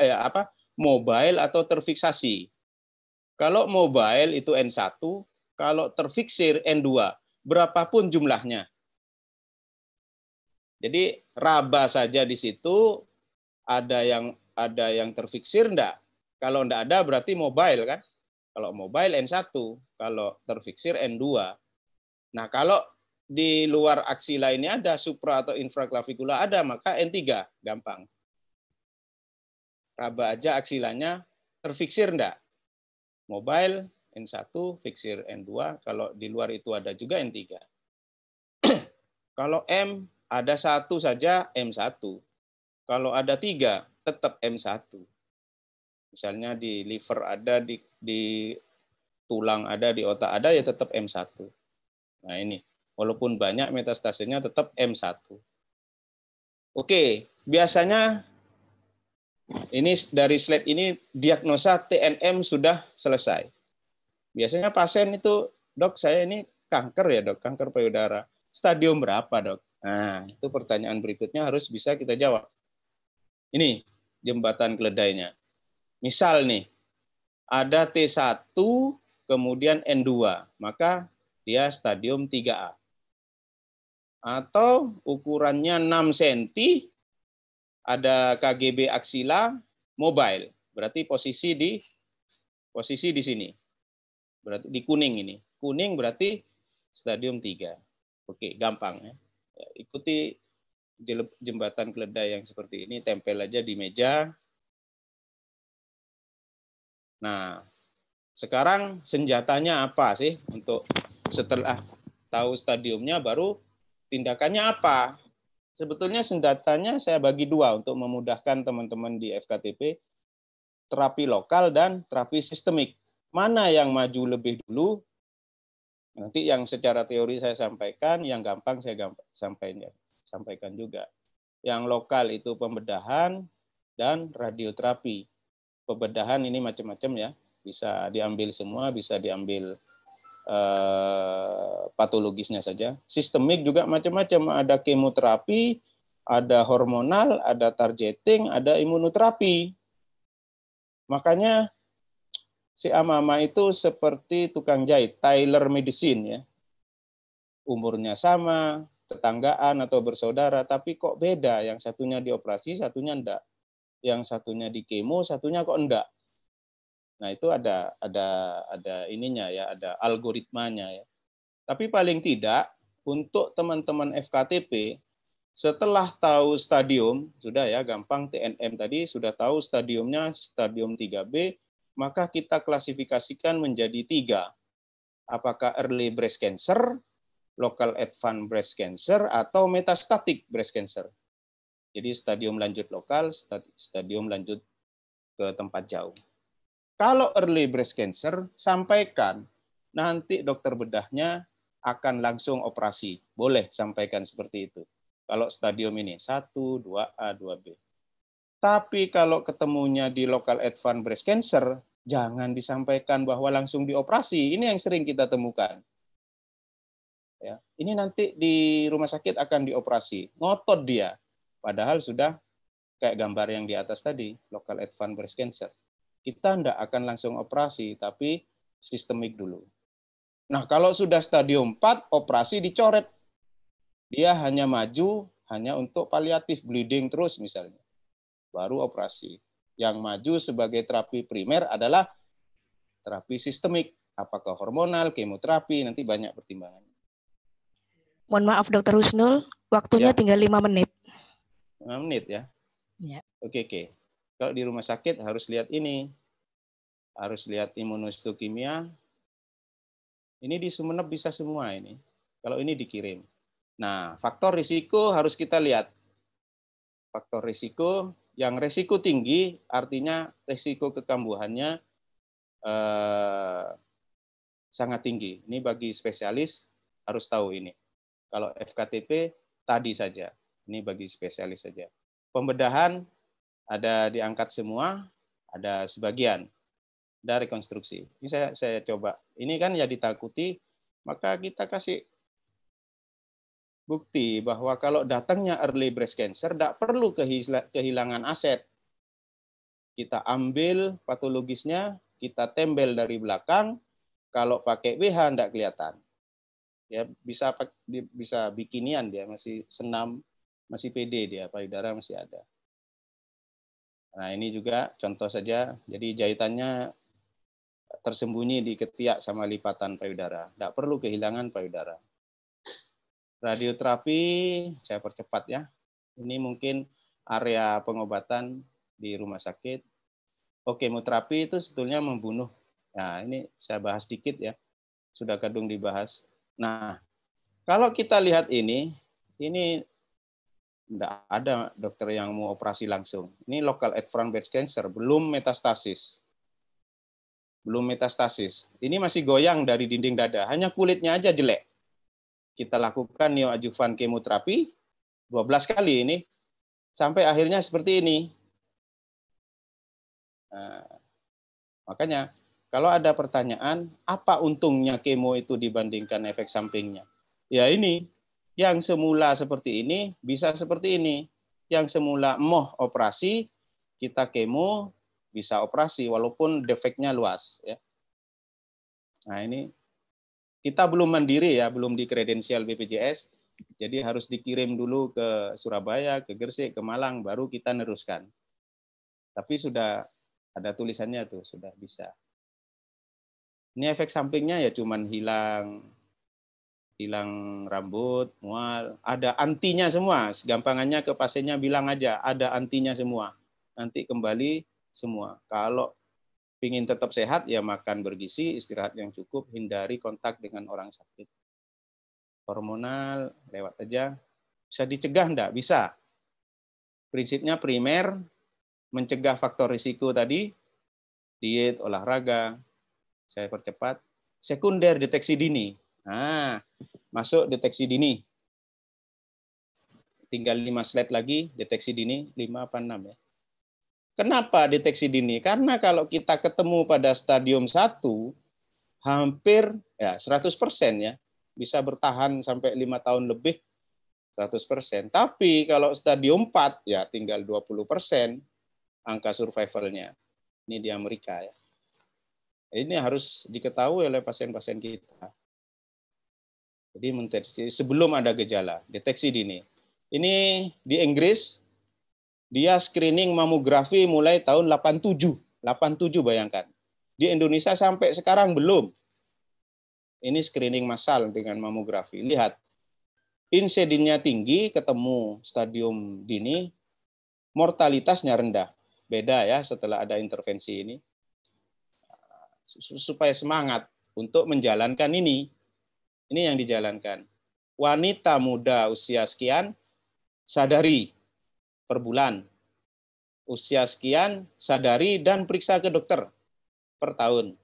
mobile atau terfiksasi. Kalau mobile itu N1, kalau terfiksir N2, berapapun jumlahnya. Jadi raba saja di situ ada yang terfiksir enggak? Kalau enggak ada berarti mobile kan? Kalau mobile N1, kalau terfiksir N2. Nah, kalau di luar aksila ini ada supra atau infraklavikular ada, maka N3, gampang. Raba aja aksilanya terfiksir enggak? Mobile N1, fiksir N2, kalau di luar itu ada juga N3. Kalau M ada satu saja M1. Kalau ada 3 tetap M1. Misalnya di liver ada, di tulang ada, di otak ada, ya tetap M1. Nah ini, walaupun banyak metastasenya tetap M1. Oke, biasanya ini dari slide ini diagnosa TNM sudah selesai. Biasanya pasien itu, dok saya ini kanker ya dok, kanker payudara. Stadium berapa dok? Nah, itu pertanyaan berikutnya harus bisa kita jawab. Ini jembatan keledainya. Misal nih, ada T1, kemudian N2, maka dia stadium 3A. Atau ukurannya 6 cm, ada KGB aksila, mobile. Berarti posisi di sini. Berarti di kuning ini. Kuning berarti stadium 3. Oke, gampang ya. Ikuti jembatan keledai yang seperti ini, tempel aja di meja. Nah, sekarang senjatanya apa sih untuk setelah tahu stadiumnya baru tindakannya apa? Sebetulnya senjatanya saya bagi dua untuk memudahkan teman-teman di FKTP, terapi lokal dan terapi sistemik. Mana yang maju lebih dulu? Nanti yang secara teori saya sampaikan, yang gampang saya sampaikan juga. Yang lokal itu pembedahan dan radioterapi. Pembedahan ini macam-macam ya, bisa diambil semua, bisa diambil patologisnya saja. Sistemik juga macam-macam, ada kemoterapi, ada hormonal, ada targeting, ada imunoterapi. Makanya si Amama itu seperti tukang jahit, tailor medicine ya. Umurnya sama, tetanggaan atau bersaudara, tapi kok beda, yang satunya dioperasi, satunya enggak. Yang satunya di kemo, satunya kok enggak. Nah, itu ada ininya ya, ada algoritmanya ya. Tapi paling tidak untuk teman-teman FKTP setelah tahu stadium, sudah ya gampang TNM tadi sudah tahu stadiumnya stadium 3B, maka kita klasifikasikan menjadi 3. Apakah early breast cancer, local advanced breast cancer, atau metastatic breast cancer. Jadi stadium lanjut lokal, stadium lanjut ke tempat jauh. Kalau early breast cancer, sampaikan. Nanti dokter bedahnya akan langsung operasi. Boleh sampaikan seperti itu. Kalau stadium ini 1, 2A, 2B. Tapi kalau ketemunya di local advanced breast cancer, jangan disampaikan bahwa langsung dioperasi. Ini yang sering kita temukan. Ya, ini nanti di rumah sakit akan dioperasi. Ngotot dia. Padahal sudah kayak gambar yang di atas tadi, local advanced breast cancer. Kita tidak akan langsung operasi, tapi sistemik dulu. Nah, kalau sudah stadium 4, operasi dicoret. Dia hanya maju, hanya untuk paliatif, bleeding terus misalnya. Baru operasi. Yang maju sebagai terapi primer adalah terapi sistemik. Apakah hormonal, kemoterapi, nanti banyak pertimbangan. Mohon maaf Dr. Husnul, waktunya Ya. tinggal 5 menit. 5 menit ya? Ya. Oke. Kalau di rumah sakit harus lihat ini. Harus lihat imunohistokimia. Ini di Sumeneb bisa semua ini. Kalau ini dikirim. Nah, faktor risiko harus kita lihat. Faktor risiko, yang risiko tinggi artinya risiko kekambuhannya sangat tinggi. Ini bagi spesialis harus tahu ini. Kalau FKTP tadi saja. Ini bagi spesialis saja. Pembedahan ada diangkat semua, ada sebagian. Ada rekonstruksi. Ini saya coba. Ini kan ya ditakuti, maka kita kasih bukti bahwa kalau datangnya early breast cancer, tidak perlu kehilangan aset. Kita ambil patologisnya, kita tembel dari belakang, kalau pakai BH tidak kelihatan. Ya bisa bikinian dia, masih senam, masih pede dia, payudara masih ada. Nah, ini juga contoh saja. Jadi jahitannya tersembunyi di ketiak sama lipatan payudara. Tidak perlu kehilangan payudara. Radioterapi, saya percepat ya. Ini mungkin area pengobatan di rumah sakit. Kemoterapi itu sebetulnya membunuh. Nah, ini saya bahas sedikit ya. Sudah kadung dibahas. Nah, kalau kita lihat ini tidak ada dokter yang mau operasi langsung. Ini local advanced breast cancer, belum metastasis. Belum metastasis. Ini masih goyang dari dinding dada, hanya kulitnya aja jelek. Kita lakukan neoadjuvan kemoterapi 12 kali ini, sampai akhirnya seperti ini. Nah, makanya kalau ada pertanyaan, apa untungnya kemo itu dibandingkan efek sampingnya? Ya ini, yang semula seperti ini, bisa seperti ini. Yang semula operasi, kita kemo, bisa operasi, walaupun defeknya luas. Ya. Nah ini, kita belum mandiri ya, belum dikredensial BPJS, jadi harus dikirim dulu ke Surabaya, ke Gresik, ke Malang, baru kita neruskan. Tapi sudah ada tulisannya tuh, sudah bisa. Ini efek sampingnya ya cuman hilang rambut, mual, ada antinya semua. Gampangannya ke pasiennya bilang aja, ada antinya semua. Nanti kembali semua. Kalau ingin tetap sehat, ya makan bergizi, istirahat yang cukup, hindari kontak dengan orang sakit. Hormonal, lewat aja. Bisa dicegah enggak? Bisa. Prinsipnya primer, mencegah faktor risiko tadi, diet, olahraga, saya percepat. Sekunder, deteksi dini. Nah, masuk deteksi dini. Tinggal 5 slide lagi, deteksi dini, 5 apa 6 ya. Kenapa deteksi dini? Karena kalau kita ketemu pada stadium 1, hampir ya 100% ya, bisa bertahan sampai 5 tahun lebih, 100%. Tapi kalau stadium 4, ya tinggal 20% angka survivalnya. Ini di Amerika ya. Ini harus diketahui oleh pasien-pasien kita. Jadi sebelum ada gejala, deteksi dini. Ini di Inggris, dia screening mamografi mulai tahun 87. 87 bayangkan. Di Indonesia sampai sekarang belum. Ini screening massal dengan mamografi. Lihat, insidennya tinggi, ketemu stadium dini, mortalitasnya rendah. Beda ya setelah ada intervensi ini. Supaya semangat untuk menjalankan ini. Ini yang dijalankan. Wanita muda usia sekian, sadari per bulan. Usia sekian, sadari dan periksa ke dokter per tahun.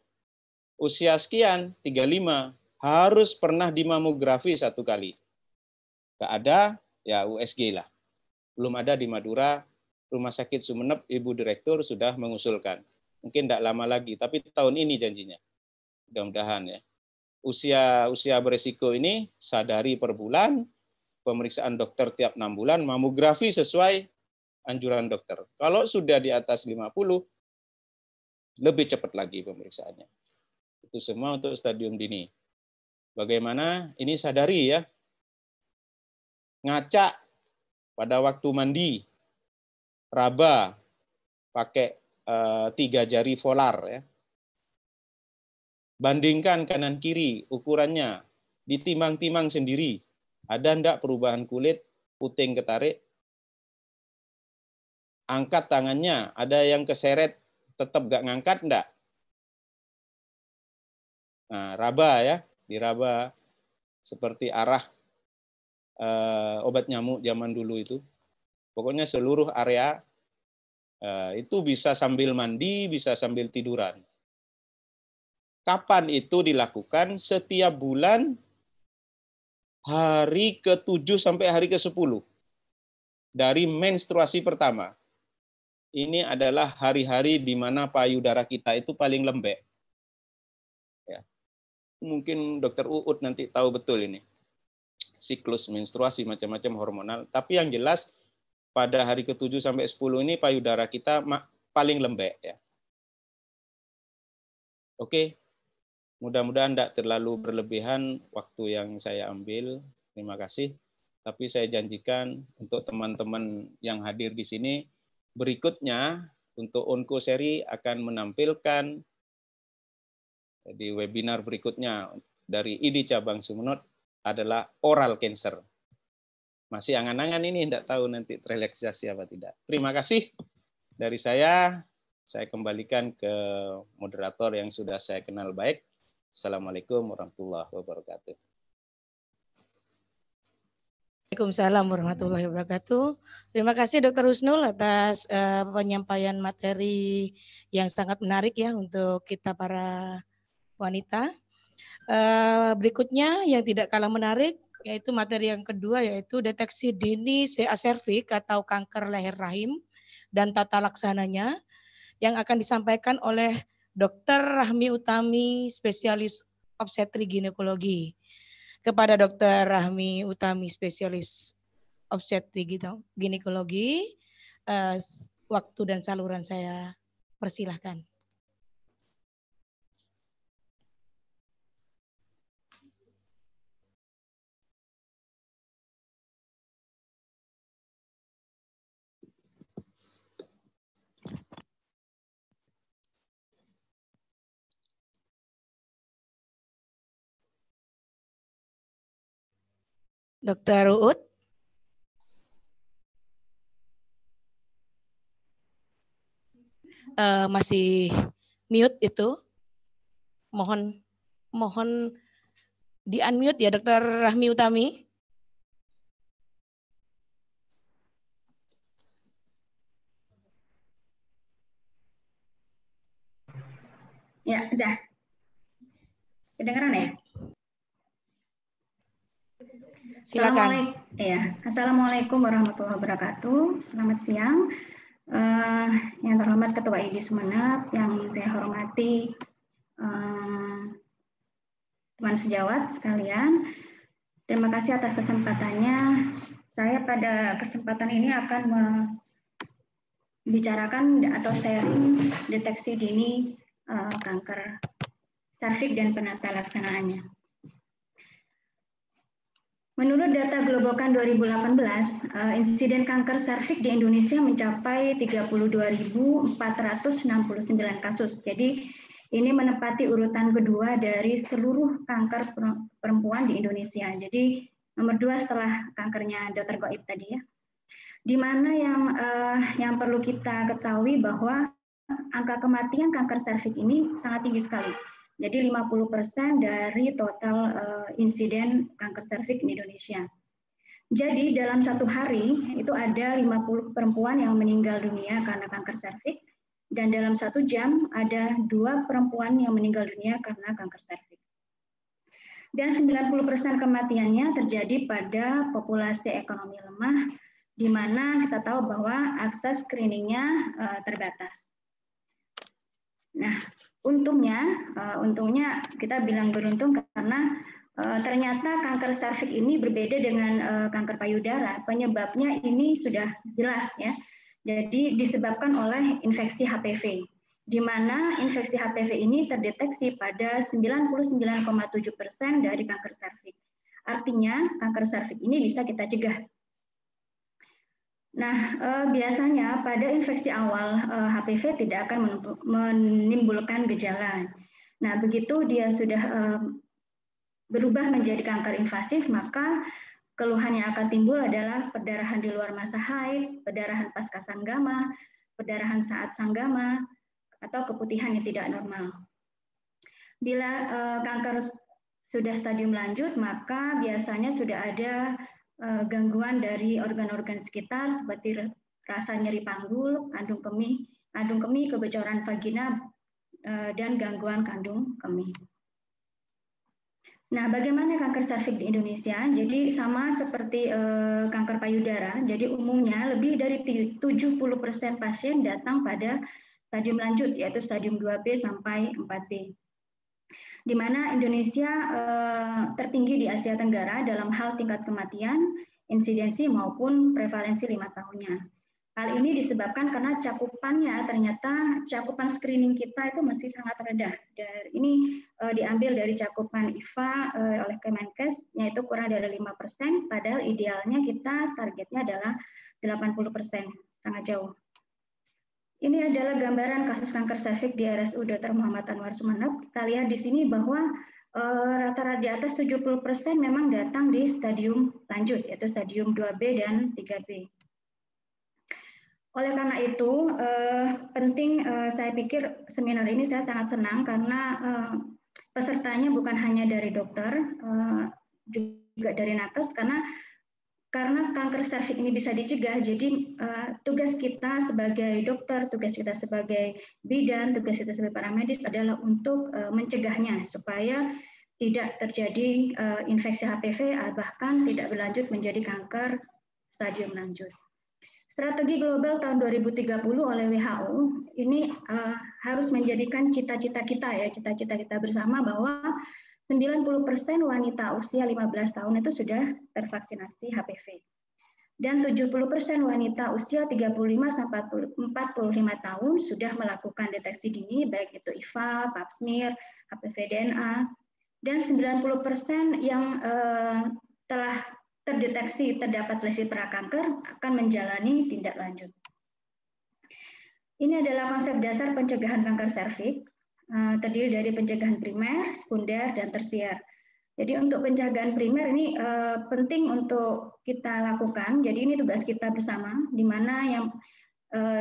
Usia sekian, 35, harus pernah dimamografi 1 kali. Nggak ada, ya USG lah. Belum ada di Madura, Rumah Sakit Sumeneb, Ibu Direktur sudah mengusulkan. Mungkin tidak lama lagi, tapi tahun ini janjinya. Mudah-mudahan ya. Usia beresiko ini sadari per bulan, pemeriksaan dokter tiap 6 bulan, mamografi sesuai anjuran dokter. Kalau sudah di atas 50, lebih cepat lagi pemeriksaannya. Itu semua untuk stadium dini. Bagaimana? Ini sadari ya. Ngaca pada waktu mandi, raba, pakai 3 jari volar ya. Bandingkan kanan kiri ukurannya, ditimbang-timbang sendiri. Ada enggak perubahan kulit, puting ketarik? Angkat tangannya, ada yang keseret, tetap enggak ngangkat enggak? Nah, raba ya, diraba seperti arah obat nyamuk zaman dulu itu. Pokoknya seluruh area itu bisa sambil mandi, bisa sambil tiduran. Kapan itu dilakukan? Setiap bulan hari ke-7 sampai hari ke-10 dari menstruasi pertama. Ini adalah hari-hari di mana payudara kita itu paling lembek. Ya. Mungkin Dokter Uut nanti tahu betul ini. Siklus menstruasi macam-macam hormonal. Tapi yang jelas pada hari ke-7 sampai 10 ini payudara kita paling lembek. Ya. Oke. Mudah-mudahan tidak terlalu berlebihan waktu yang saya ambil. Terima kasih. Tapi saya janjikan untuk teman-teman yang hadir di sini, berikutnya untuk Onco Seri akan menampilkan di webinar berikutnya dari ID Cabang Sumeneb adalah oral cancer. Masih angan-angan ini, tidak tahu nanti terrealisasi apa tidak. Terima kasih dari saya kembalikan ke moderator yang sudah saya kenal baik. Assalamualaikum warahmatullahi wabarakatuh. Waalaikumsalam warahmatullahi wabarakatuh. Terima kasih Dr. Husnul atas penyampaian materi yang sangat menarik ya untuk kita para wanita. Berikutnya yang tidak kalah menarik yaitu materi yang kedua yaitu deteksi dini CA serviks atau kanker leher rahim dan tata laksananya yang akan disampaikan oleh Dr. Rahmi Utami, spesialis obstetri ginekologi. Kepada Dr. Rahmi Utami, spesialis obstetri ginekologi, waktu dan saluran saya persilahkan. Dr. Ruud. Masih mute itu. Mohon di-unmute ya Dr. Rahmi Utami. Ya, sudah. Kedengeran ya? Silakan. Assalamualaikum warahmatullahi wabarakatuh. Selamat siang. Yang terhormat Ketua ID Sumeneb, yang saya hormati teman sejawat sekalian. Terima kasih atas kesempatannya. Saya pada kesempatan ini akan membicarakan atau sharing deteksi dini kanker serviks dan penata laksanaannya. Menurut data Globokan 2018, insiden kanker serviks di Indonesia mencapai 32.469 kasus. Jadi ini menempati urutan kedua dari seluruh kanker perempuan di Indonesia. Jadi nomor 2 setelah kankernya Dr. Goib tadi ya. Di mana yang perlu kita ketahui bahwa angka kematian kanker serviks ini sangat tinggi sekali. Jadi 50% dari total insiden kanker serviks di Indonesia. Jadi dalam satu hari itu ada 50 perempuan yang meninggal dunia karena kanker serviks, dan dalam 1 jam ada 2 perempuan yang meninggal dunia karena kanker serviks. Dan 90% kematiannya terjadi pada populasi ekonomi lemah, di mana kita tahu bahwa akses screeningnya terbatas. Nah, untungnya kita bilang beruntung karena ternyata kanker serviks ini berbeda dengan kanker payudara. Penyebabnya ini sudah jelas ya. Jadi disebabkan oleh infeksi HPV, di mana infeksi HPV ini terdeteksi pada 99,7% dari kanker serviks. Artinya kanker serviks ini bisa kita cegah. Nah, biasanya pada infeksi awal HPV tidak akan menimbulkan gejala. Nah, begitu dia sudah berubah menjadi kanker invasif, maka keluhan yang akan timbul adalah perdarahan di luar masa haid, perdarahan pasca sanggama, perdarahan saat sanggama, atau keputihan yang tidak normal. Bila kanker sudah stadium lanjut, maka biasanya sudah ada gangguan dari organ-organ sekitar seperti rasa nyeri panggul, kandung kemih, kebocoran vagina, dan gangguan kandung kemih. Nah, bagaimana kanker serviks di Indonesia? Jadi sama seperti kanker payudara, jadi umumnya lebih dari 70% pasien datang pada stadium lanjut, yaitu stadium 2B sampai 4B. Di mana Indonesia tertinggi di Asia Tenggara dalam hal tingkat kematian, insidensi maupun prevalensi 5 tahunnya. Hal ini disebabkan karena cakupannya ternyata cakupan screening kita itu masih sangat rendah. Dan ini diambil dari cakupan IFA oleh Kemenkes, yaitu kurang dari 5%, padahal idealnya kita targetnya adalah 80%, sangat jauh. Ini adalah gambaran kasus kanker serviks di RSUD Dr. Muhammad Anwar Sumeneb. Kita lihat di sini bahwa rata-rata di atas 70% memang datang di stadium lanjut, yaitu stadium 2B dan 3B. Oleh karena itu, penting saya pikir seminar ini saya sangat senang karena pesertanya bukan hanya dari dokter, juga dari nakes, karena kanker serviks ini bisa dicegah. Jadi tugas kita sebagai dokter, tugas kita sebagai bidan, tugas kita sebagai paramedis adalah untuk mencegahnya supaya tidak terjadi infeksi HPV, bahkan tidak berlanjut menjadi kanker stadium lanjut. Strategi global tahun 2030 oleh WHO ini harus menjadikan cita-cita kita ya, cita-cita kita bersama bahwa 90% wanita usia 15 tahun itu sudah tervaksinasi HPV. Dan 70% wanita usia 35 sampai 45 tahun sudah melakukan deteksi dini, baik itu IFA, pap smear, HPV DNA, dan 90% yang telah terdeteksi terdapat lesi prakanker akan menjalani tindak lanjut. Ini adalah konsep dasar pencegahan kanker serviks, terdiri dari pencegahan primer, sekunder, dan tersier. Jadi untuk pencegahan primer ini penting untuk kita lakukan. Jadi ini tugas kita bersama, di mana yang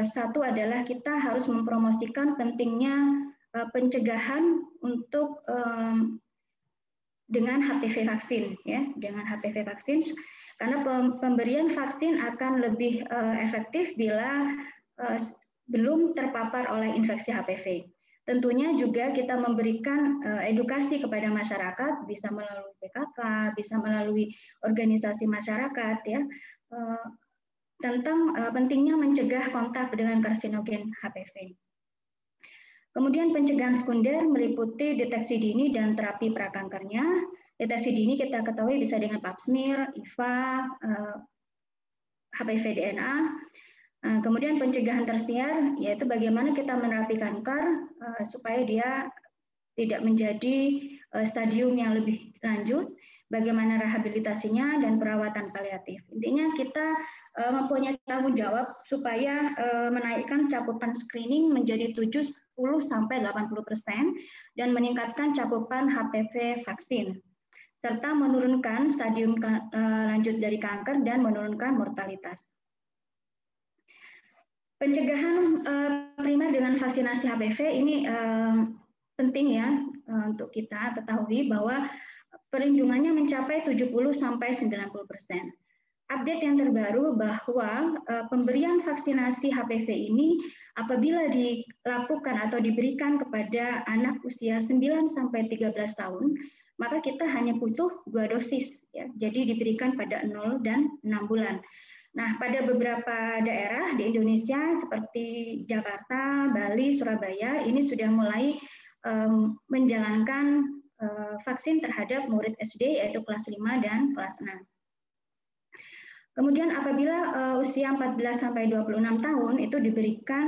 satu adalah kita harus mempromosikan pentingnya pencegahan untuk dengan HPV vaksin, ya, dengan HPV vaksin, karena pemberian vaksin akan lebih efektif bila belum terpapar oleh infeksi HPV. Tentunya juga kita memberikan edukasi kepada masyarakat, bisa melalui PKK, bisa melalui organisasi masyarakat, ya, tentang pentingnya mencegah kontak dengan karsinogen HPV. Kemudian pencegahan sekunder meliputi deteksi dini dan terapi prakankernya. Deteksi dini kita ketahui bisa dengan pap smear, IFA, HPV DNA. Kemudian pencegahan tersier, yaitu bagaimana kita menerapi kanker supaya dia tidak menjadi stadium yang lebih lanjut, bagaimana rehabilitasinya dan perawatan paliatif. Intinya kita mempunyai tanggung jawab supaya menaikkan cakupan screening menjadi 70–80% dan meningkatkan cakupan HPV vaksin, serta menurunkan stadium lanjut dari kanker dan menurunkan mortalitas. Pencegahan primer dengan vaksinasi HPV ini penting ya untuk kita ketahui bahwa perlindungannya mencapai 70–90%. Update yang terbaru bahwa pemberian vaksinasi HPV ini apabila dilakukan atau diberikan kepada anak usia 9–13 tahun, maka kita hanya butuh 2 dosis, ya. Jadi diberikan pada 0 dan 6 bulan. Nah, pada beberapa daerah di Indonesia seperti Jakarta, Bali, Surabaya, ini sudah mulai menjalankan vaksin terhadap murid SD, yaitu kelas 5 dan kelas 6. Kemudian apabila usia 14–26 tahun itu diberikan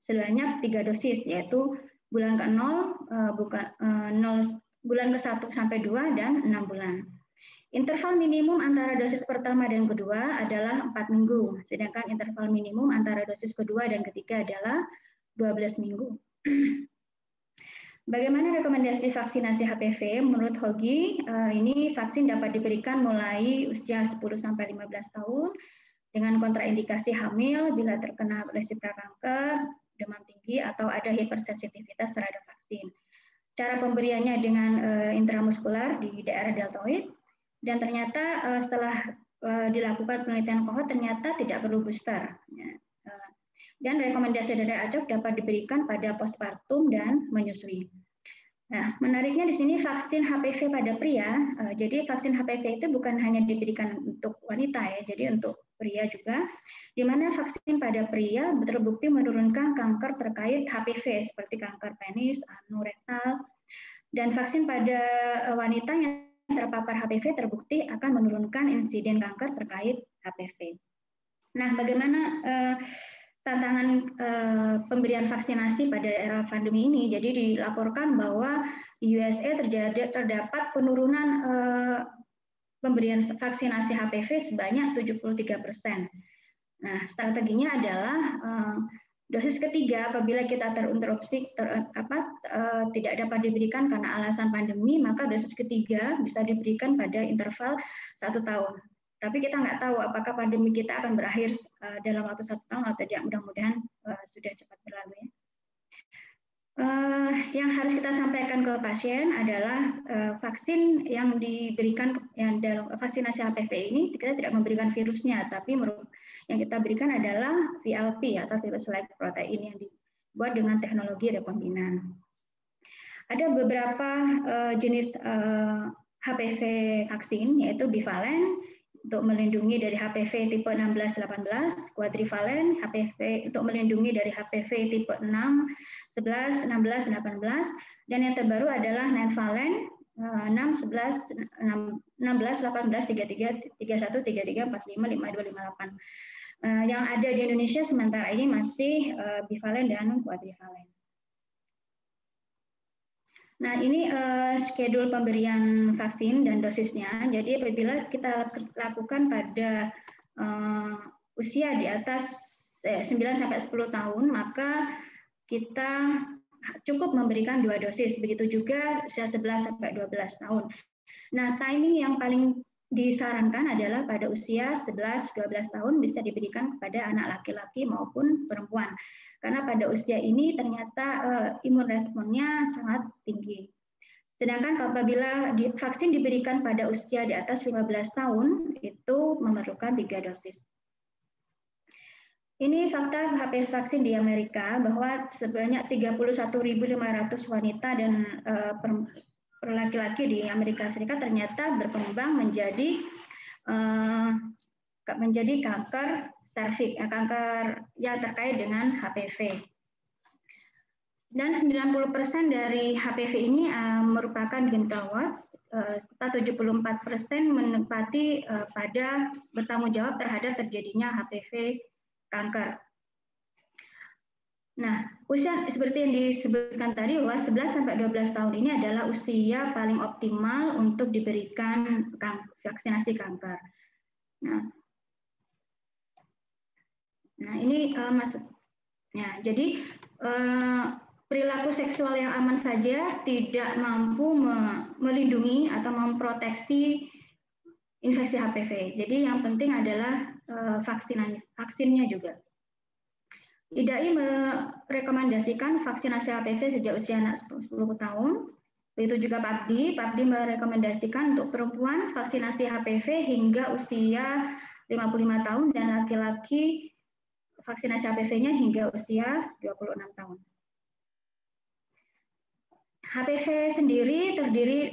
sebanyak 3 dosis, yaitu bulan ke-0, bulan ke-1 sampai 2 dan 6 bulan. Interval minimum antara dosis pertama dan kedua adalah 4 minggu, sedangkan interval minimum antara dosis kedua dan ketiga adalah 12 minggu. Bagaimana rekomendasi vaksinasi HPV? Menurut Hogi, ini vaksin dapat diberikan mulai usia 10–15 tahun dengan kontraindikasi hamil bila terkena lesi prakanker, demam tinggi, atau ada hipersensitivitas terhadap vaksin. Cara pemberiannya dengan intramuskular di daerah deltoid, dan ternyata setelah dilakukan penelitian kohort ternyata tidak perlu booster. Dan rekomendasi dari ACOG dapat diberikan pada postpartum dan menyusui. Nah, menariknya di sini vaksin HPV pada pria. Jadi vaksin HPV itu bukan hanya diberikan untuk wanita ya, jadi untuk pria juga. Di mana vaksin pada pria terbukti menurunkan kanker terkait HPV seperti kanker penis, anu, rektal. Dan vaksin pada wanita yang terpapar HPV terbukti akan menurunkan insiden kanker terkait HPV. Nah, bagaimana tantangan pemberian vaksinasi pada era pandemi ini? Jadi dilaporkan bahwa di USA terdapat penurunan pemberian vaksinasi HPV sebanyak 73%. Nah, strateginya adalah dosis ketiga apabila kita terinterupsi tidak dapat diberikan karena alasan pandemi, maka dosis ketiga bisa diberikan pada interval 1 tahun. Tapi kita nggak tahu apakah pandemi kita akan berakhir dalam waktu 1 tahun atau tidak. Mudah-mudahan sudah cepat berlalu ya. Yang harus kita sampaikan ke pasien adalah vaksin yang diberikan yang dalam vaksinasi HPV ini kita tidak memberikan virusnya, tapi yang kita berikan adalah VLP atau virus-like protein yang dibuat dengan teknologi rekombinan. Ada beberapa jenis HPV vaksin, yaitu bivalen untuk melindungi dari HPV tipe 16-18, kuadrivalen HPV untuk melindungi dari HPV tipe 6, 11, 16, 18, dan yang terbaru adalah nonvalen 6, 11, 16, 18, 33, 31, 33, 45, 52, 58. Yang ada di Indonesia sementara ini masih bivalen dan kuadrivalen. Nah, ini schedule pemberian vaksin dan dosisnya. Jadi apabila kita lakukan pada usia di atas 9-10 tahun, maka kita cukup memberikan 2 dosis. Begitu juga usia 11-12 tahun. Nah, timing yang paling disarankan adalah pada usia 11-12 tahun bisa diberikan kepada anak laki-laki maupun perempuan. Karena pada usia ini ternyata imun responnya sangat tinggi. Sedangkan apabila vaksin diberikan pada usia di atas 15 tahun, itu memerlukan 3 dosis. Ini fakta HPV vaksin di Amerika bahwa sebanyak 31.500 wanita dan laki-laki di Amerika Serikat ternyata berkembang menjadi kanker serviks, kanker yang terkait dengan HPV. Dan 90% dari HPV ini merupakan genital warts, serta 74% menempati pada bertanggung jawab terhadap terjadinya HPV kanker. Nah, usia seperti yang disebutkan tadi bahwa 11-12 tahun ini adalah usia paling optimal untuk diberikan vaksinasi kanker. Nah ini maksudnya. Jadi perilaku seksual yang aman saja tidak mampu melindungi atau memproteksi infeksi HPV. Jadi yang penting adalah vaksinnya juga. IDAI merekomendasikan vaksinasi HPV sejak usia anak 10 tahun. Begitu juga PABDI. PABDI merekomendasikan untuk perempuan vaksinasi HPV hingga usia 55 tahun dan laki-laki vaksinasi HPV-nya hingga usia 26 tahun. HPV sendiri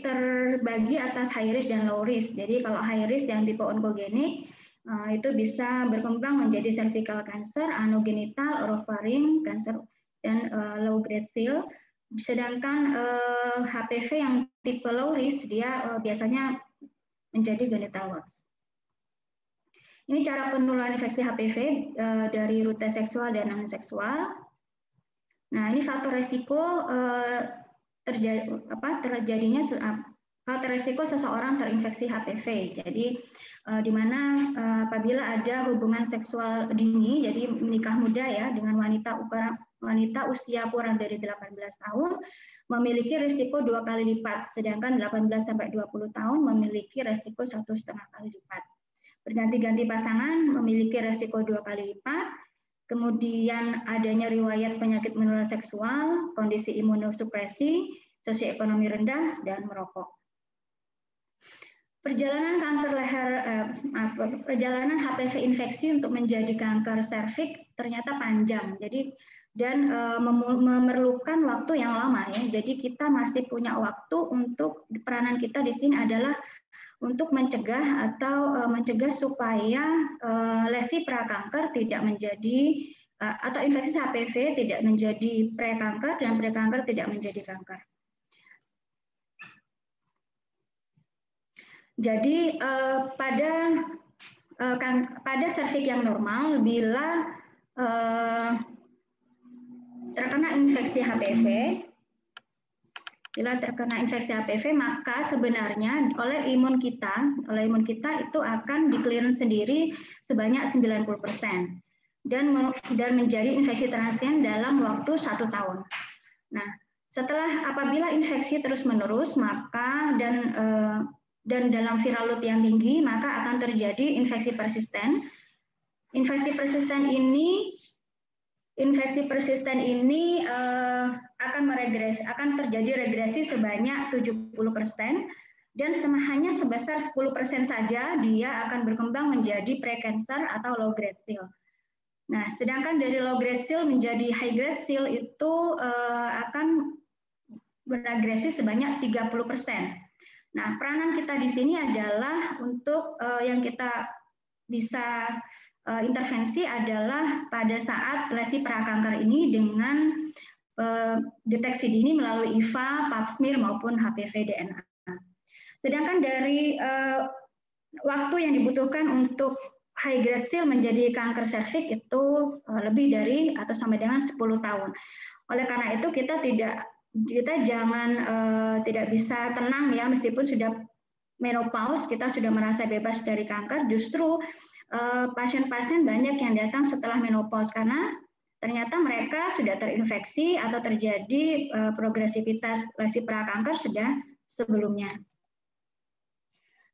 terbagi atas high risk dan low risk. Jadi kalau high risk yang tipe onkogenik itu bisa berkembang menjadi cervical cancer, anogenital, oropharynx cancer, dan low grade cell. Sedangkan HPV yang tipe low risk dia biasanya menjadi genital warts. Ini cara penularan infeksi HPV dari rute seksual dan non seksual. Nah, ini faktor resiko terjadinya faktor resiko seseorang terinfeksi HPV. Jadi di mana apabila ada hubungan seksual dini, jadi menikah muda ya dengan wanita usia kurang dari 18 tahun memiliki risiko 2 kali lipat, sedangkan 18-20 tahun memiliki risiko 1,5 kali lipat. Berganti-ganti pasangan memiliki risiko 2 kali lipat. Kemudian adanya riwayat penyakit menular seksual, kondisi imunosupresi, sosioekonomi rendah, dan merokok. Perjalanan HPV infeksi untuk menjadi kanker serviks ternyata panjang. Jadi memerlukan waktu yang lama ya. Jadi kita masih punya waktu untuk peranan kita di sini adalah untuk mencegah supaya lesi prakanker tidak menjadi atau infeksi HPV tidak menjadi prekanker dan prekanker tidak menjadi kanker. Jadi pada pada serviks yang normal bila terkena infeksi HPV, maka sebenarnya oleh imun kita itu akan di-clearance sendiri sebanyak 90% dan menjadi infeksi transien dalam waktu 1 tahun. Nah, apabila infeksi terus-menerus maka dan dalam viral load yang tinggi, maka akan terjadi infeksi persisten. Infeksi persisten ini akan terjadi regresi sebanyak 70% dan hanya sebesar 10% saja dia akan berkembang menjadi precancer atau low grade seal. Nah, sedangkan dari low grade seal menjadi high grade seal itu akan beregresi sebanyak 30%. Nah, peranan kita di sini adalah untuk yang kita bisa intervensi adalah pada saat lesi prakanker ini dengan deteksi dini melalui IVA, Pap smear maupun HPV DNA. Sedangkan dari waktu yang dibutuhkan untuk high grade seal menjadi kanker serviks itu lebih dari atau sampai dengan 10 tahun. Oleh karena itu kita jangan tidak bisa tenang ya, meskipun sudah menopause, kita sudah merasa bebas dari kanker, justru pasien-pasien banyak yang datang setelah menopause karena ternyata mereka sudah terinfeksi atau terjadi progresivitas lesi prakanker sudah sebelumnya.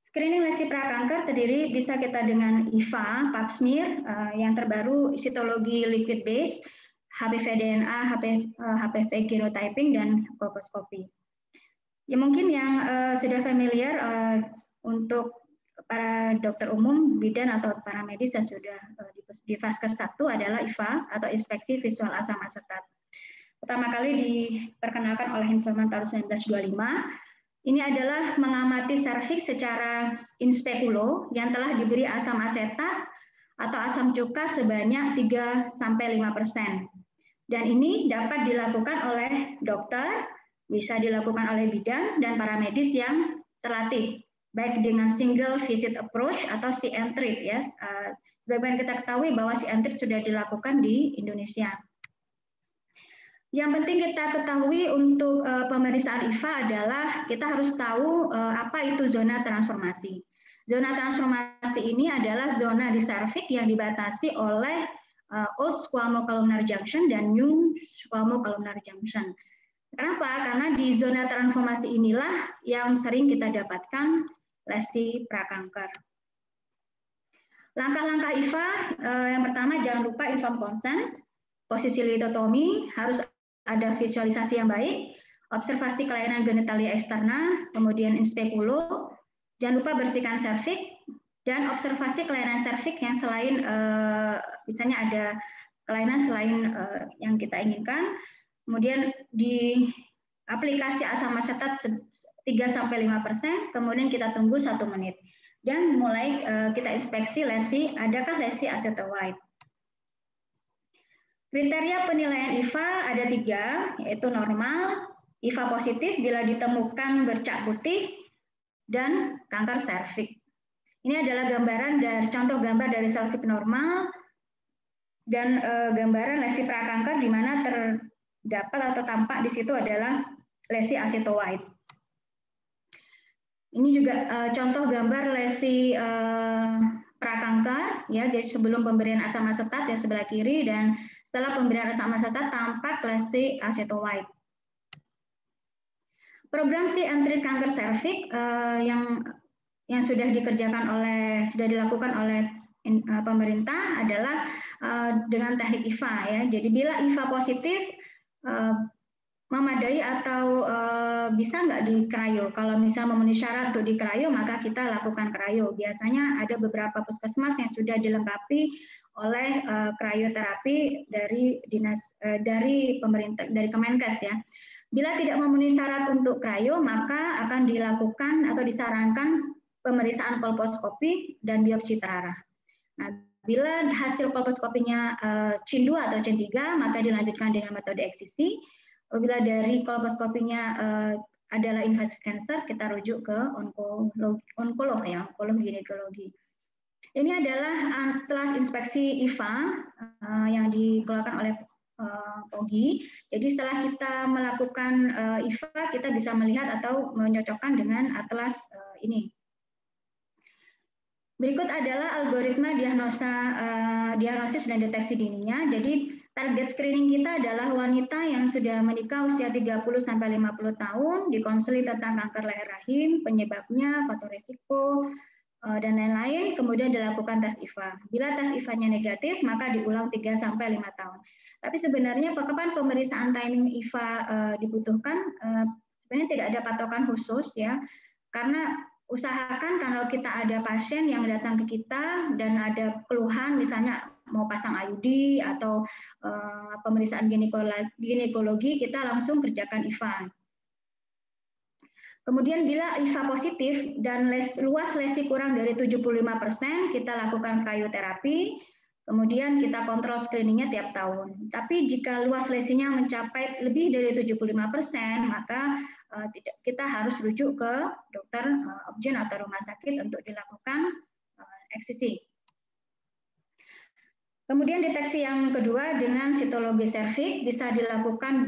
Screening lesi prakanker terdiri bisa kita dengan IVA, Pap smear, yang terbaru sitologi liquid base, HPV DNA, HPV genotyping, dan kolposkopi. Ya mungkin yang sudah familiar untuk para dokter umum, bidan atau para medis yang sudah di Vaskes 1 adalah IVA atau inspeksi visual asam asetat. Pertama kali diperkenalkan oleh Hinselmann tahun 1925. Ini adalah mengamati serviks secara in speculo yang telah diberi asam asetat atau asam cuka sebanyak 3-5%. Dan ini dapat dilakukan oleh dokter, bisa dilakukan oleh bidan dan para medis yang terlatih, baik dengan single visit approach atau CN-treat ya. Sebagaimana kita ketahui bahwa CN-treat sudah dilakukan di Indonesia. Yang penting kita ketahui untuk pemeriksaan IVA adalah kita harus tahu apa itu zona transformasi. Zona transformasi ini adalah zona di serviks yang dibatasi oleh old squamo-columnar junction dan new squamo-columnar junction. Kenapa? Karena di zona transformasi inilah yang sering kita dapatkan lesi prakanker. Langkah-langkah IVA, yang pertama jangan lupa inform consent, posisi litotomi, harus ada visualisasi yang baik, observasi kelainan genitalia eksterna, kemudian in speculo, jangan lupa bersihkan serviks, dan observasi kelainan serviks yang selain, misalnya ada kelainan selain yang kita inginkan, kemudian di aplikasi asam asetat 3-5%, kemudian kita tunggu 1 menit. Dan mulai kita inspeksi lesi, adakah lesi acetoide. Kriteria penilaian IVA ada 3, yaitu normal, IVA positif bila ditemukan bercak putih, dan kanker serviks. Ini adalah gambaran dari contoh gambar dari serviks normal dan gambaran lesi prakanker di mana terdapat atau tampak di situ adalah lesi acetoide. Ini juga contoh gambar lesi prakanker ya, jadi sebelum pemberian asam asetat yang sebelah kiri dan setelah pemberian asam asetat tampak lesi acetoide. Program CN-treat kanker serviks yang sudah dilakukan oleh pemerintah adalah dengan teknik IVA ya. Jadi bila IVA positif memadai atau bisa nggak di cryo. Kalau misalnya memenuhi syarat untuk di cryo, maka kita lakukan cryo. Biasanya ada beberapa puskesmas yang sudah dilengkapi oleh krioterapi dari pemerintah, dari Kemenkes ya. Bila tidak memenuhi syarat untuk cryo, maka akan dilakukan atau disarankan pemeriksaan kolposkopi dan biopsi terarah. Nah, bila hasil kolposkopinya CIN 2 atau CIN 3, maka dilanjutkan dengan metode eksisi. Apabila dari kolposkopinya adalah invasive cancer, kita rujuk ke onkolog ya, onkologi ginekologi. Ini adalah setelah inspeksi IVA yang dikeluarkan oleh POGI. Jadi setelah kita melakukan IVA, kita bisa melihat atau menyocokkan dengan atlas ini. Berikut adalah algoritma diagnosis dan deteksi dininya. Jadi target screening kita adalah wanita yang sudah menikah usia 30-50 tahun, dikonseli tentang kanker leher rahim, penyebabnya, faktor risiko, dan lain-lain, kemudian dilakukan tes IVA. Bila tes IVA-nya negatif, maka diulang 3-5 tahun. Tapi sebenarnya kapan pemeriksaan timing IVA dibutuhkan, sebenarnya tidak ada patokan khusus ya, karena usahakan kalau kita ada pasien yang datang ke kita dan ada keluhan, misalnya mau pasang IUD atau pemeriksaan ginekologi, kita langsung kerjakan IVA. Kemudian bila IVA positif dan luas lesi kurang dari 75%, kita lakukan krioterapi, kemudian kita kontrol screeningnya tiap tahun. Tapi jika luas lesinya mencapai lebih dari 75%, maka kita harus rujuk ke dokter obgyn atau rumah sakit untuk dilakukan eksisi. Kemudian deteksi yang kedua dengan sitologi serviks bisa dilakukan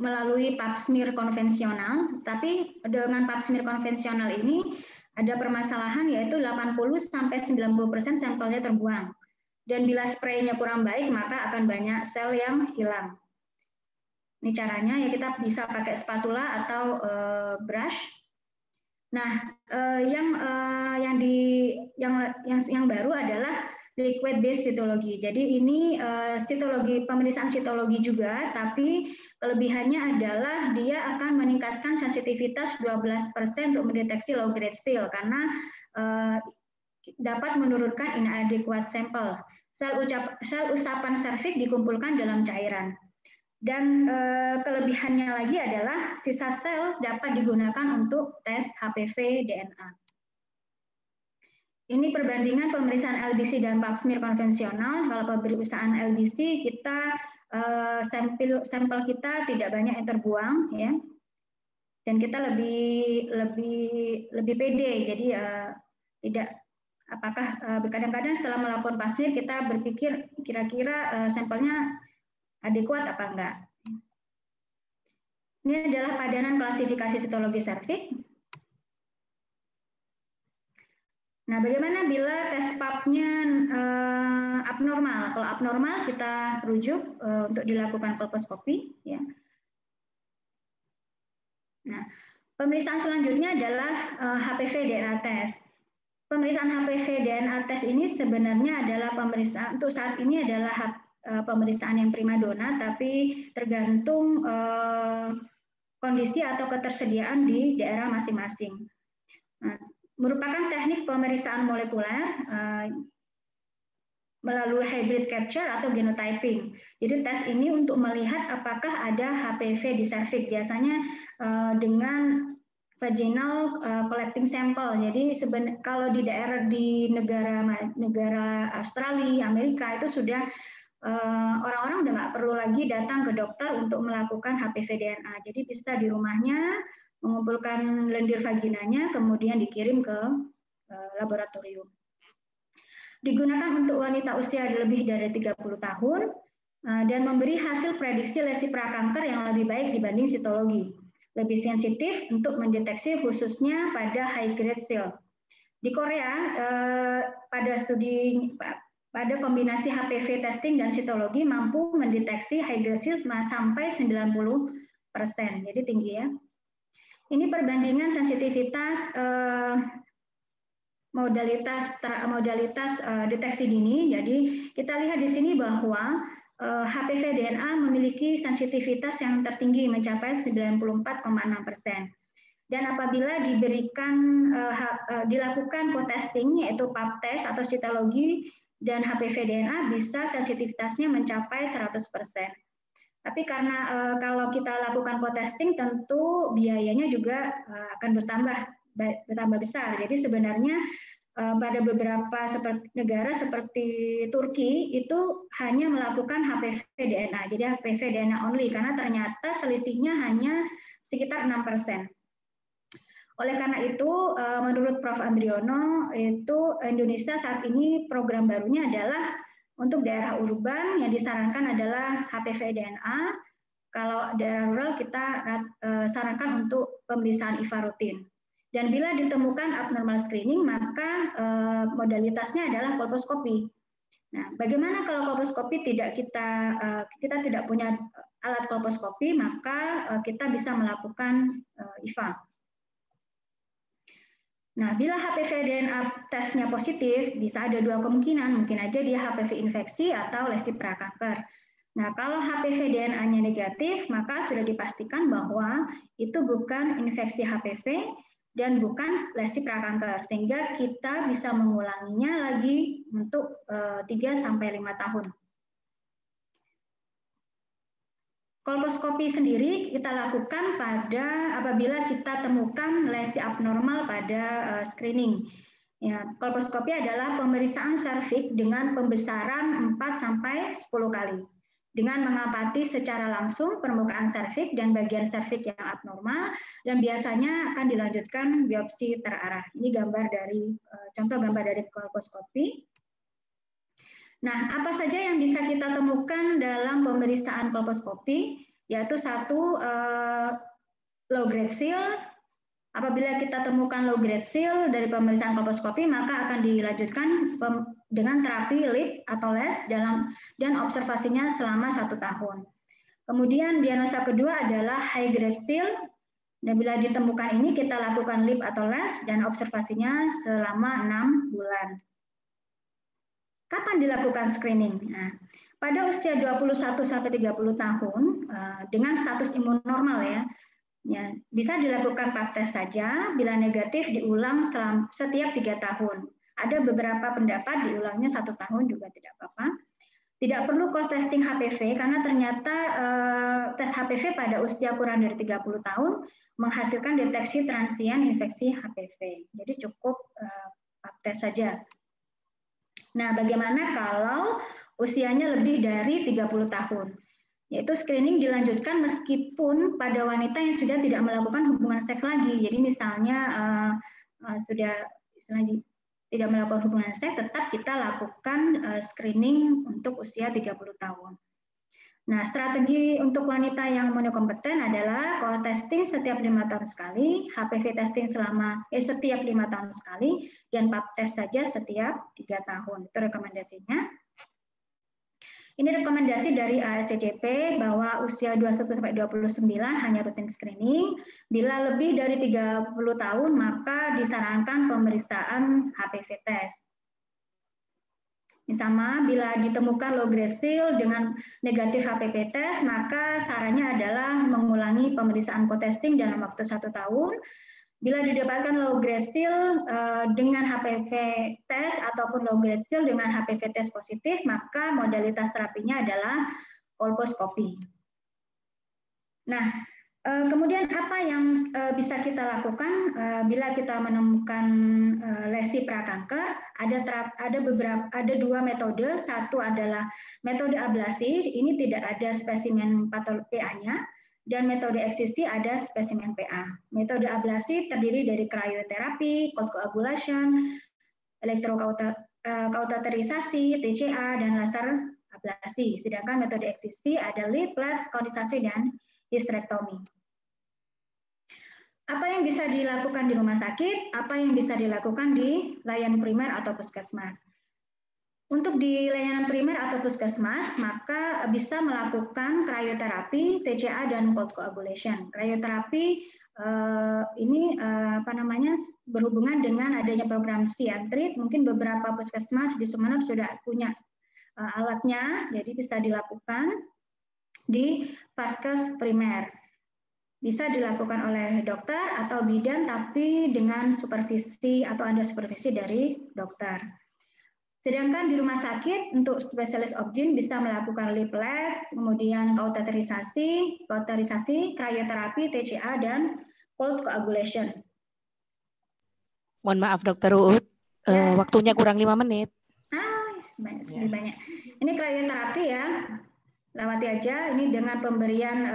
melalui pap smear konvensional, tapi dengan pap smear konvensional ini ada permasalahan yaitu 80-90% sampelnya terbuang. Dan bila spraynya kurang baik maka akan banyak sel yang hilang. Ini caranya ya, kita bisa pakai spatula atau brush. Nah, yang baru adalah liquid based cytology. Jadi ini pemeriksaan sitologi juga, tapi kelebihannya adalah dia akan meningkatkan sensitivitas 12% untuk mendeteksi low grade seal karena dapat menurunkan inadequate sampel. Sel usapan serviks dikumpulkan dalam cairan. Dan kelebihannya lagi adalah sisa sel dapat digunakan untuk tes HPV DNA. Ini perbandingan pemeriksaan LBC dan pap smear konvensional. Kalau pemeriksaan LBC kita sampel kita tidak banyak yang terbuang ya. Dan kita lebih pede. Jadi tidak apakah kadang-kadang setelah melakukan pap smear kita berpikir kira-kira sampelnya adekuat apa enggak. Ini adalah padanan klasifikasi sitologi serviks. Nah, bagaimana bila tes pap-nya abnormal? Kalau abnormal kita rujuk untuk dilakukan kolposkopi. Ya. Nah, pemeriksaan selanjutnya adalah HPV DNA test. Pemeriksaan HPV DNA test ini sebenarnya adalah pemeriksaan untuk saat ini adalah pemeriksaan yang primadona, tapi tergantung kondisi atau ketersediaan di daerah masing-masing. Nah, merupakan teknik pemeriksaan molekuler melalui hybrid capture atau genotyping. Jadi tes ini untuk melihat apakah ada HPV di serviks, biasanya dengan vaginal collecting sample. Jadi kalau di daerah di negara Australia, Amerika itu sudah orang-orang udah nggak perlu lagi datang ke dokter untuk melakukan HPV DNA. Jadi bisa di rumahnya mengumpulkan lendir vaginanya, kemudian dikirim ke laboratorium. Digunakan untuk wanita usia lebih dari 30 tahun dan memberi hasil prediksi lesi prakanker yang lebih baik dibanding sitologi. Lebih sensitif untuk mendeteksi khususnya pada high grade seal. Di Korea, pada kombinasi HPV testing dan sitologi mampu mendeteksi high grade seal sampai 90%. Jadi tinggi ya. Ini perbandingan sensitivitas modalitas deteksi dini. Jadi kita lihat di sini bahwa HPV DNA memiliki sensitivitas yang tertinggi mencapai 94,6%. Dan apabila dilakukan co-testing yaitu pap test atau sitologi dan HPV DNA bisa sensitivitasnya mencapai 100%. Tapi karena kalau kita lakukan co-testing tentu biayanya juga akan bertambah besar. Jadi sebenarnya pada beberapa negara seperti Turki itu hanya melakukan HPV DNA. Jadi HPV DNA only karena ternyata selisihnya hanya sekitar 6%. Oleh karena itu, menurut Prof. Andriono, itu Indonesia saat ini program barunya adalah untuk daerah urban yang disarankan adalah HPV DNA. Kalau daerah rural kita sarankan untuk pemeriksaan IVA rutin. Dan bila ditemukan abnormal screening, maka modalitasnya adalah kolposkopi. Nah, bagaimana kalau kolposkopi kita tidak punya alat kolposkopi, maka kita bisa melakukan IVA. Nah, bila HPV DNA tesnya positif, bisa ada dua kemungkinan. Mungkin aja dia HPV infeksi atau lesi prakanker. Nah, kalau HPV DNA-nya negatif, maka sudah dipastikan bahwa itu bukan infeksi HPV dan bukan lesi prakanker. Sehingga kita bisa mengulanginya lagi untuk 3-5 tahun. Kolposkopi sendiri kita lakukan apabila kita temukan lesi abnormal pada screening. Ya, kolposkopi adalah pemeriksaan serviks dengan pembesaran 4-10 kali dengan mengamati secara langsung permukaan serviks dan bagian serviks yang abnormal, dan biasanya akan dilanjutkan biopsi terarah. Ini contoh gambar dari kolposkopi. Nah, apa saja yang bisa kita temukan dalam pemeriksaan kolposkopi? Yaitu satu, low grade seal. Apabila kita temukan low grade seal dari pemeriksaan kolposkopi, maka akan dilanjutkan dengan terapi LIP atau LAS dan observasinya selama 1 tahun. Kemudian diagnosa kedua adalah high grade seal. Dan bila ditemukan ini, kita lakukan LIP atau LAS dan observasinya selama 6 bulan. Kapan dilakukan screening? Nah, pada usia 21-30 tahun dengan status imun normal ya, bisa dilakukan pap test saja. Bila negatif diulang setiap 3 tahun. Ada beberapa pendapat diulangnya 1 tahun juga tidak apa-apa. Tidak perlu cross testing HPV karena ternyata tes HPV pada usia kurang dari 30 tahun menghasilkan deteksi transien infeksi HPV. Jadi cukup pap test saja. Nah, bagaimana kalau usianya lebih dari 30 tahun? Yaitu screening dilanjutkan meskipun pada wanita yang sudah tidak melakukan hubungan seks lagi. Jadi misalnya sudah tidak melakukan hubungan seks, tetap kita lakukan screening untuk usia 30 tahun. Nah, strategi untuk wanita yang imunokompeten adalah kalau testing setiap 5 tahun sekali, HPV testing setiap 5 tahun sekali, dan pap test saja setiap 3 tahun. Itu rekomendasinya. Ini rekomendasi dari ASCCP bahwa usia 21-29 hanya rutin screening. Bila lebih dari 30 tahun, maka disarankan pemeriksaan HPV test. Sama, bila ditemukan low grade seal dengan negatif HPV test, maka sarannya adalah mengulangi pemeriksaan co-testing dalam waktu 1 tahun. Bila didapatkan low grade seal dengan HPV test ataupun low grade seal dengan HPV test positif, maka modalitas terapinya adalah kolposkopi. Nah, kemudian apa yang bisa kita lakukan bila kita menemukan lesi prakanker? Ada 2 metode. Satu adalah metode ablasi, ini tidak ada spesimen PA-nya, dan metode eksisi ada spesimen PA. Metode ablasi terdiri dari cryoterapi, cold coagulation, elektrokauterisasi, TCA, dan laser ablasi. Sedangkan metode eksisi ada LIP, LAS, kondensasi, dan hysterektomi. Apa yang bisa dilakukan di rumah sakit, apa yang bisa dilakukan di layanan primer atau puskesmas. Untuk di layanan primer atau puskesmas, maka bisa melakukan cryoterapi, TCA, dan cold coagulation. Cryoterapi ini berhubungan dengan adanya program Siantrit. Mungkin beberapa puskesmas di Sumeneb sudah punya alatnya, jadi bisa dilakukan di paskes primer. Bisa dilakukan oleh dokter atau bidan, tapi dengan supervisi atau under supervisi dari dokter. Sedangkan di rumah sakit, untuk spesialis obgyn bisa melakukan lip LAS, kemudian kauterisasi, cryoterapi, TCA, dan cold coagulation. Mohon maaf Dokter Uut, waktunya kurang 5 menit. Banyak. Ini cryoterapi ya, lewati aja. Ini dengan pemberian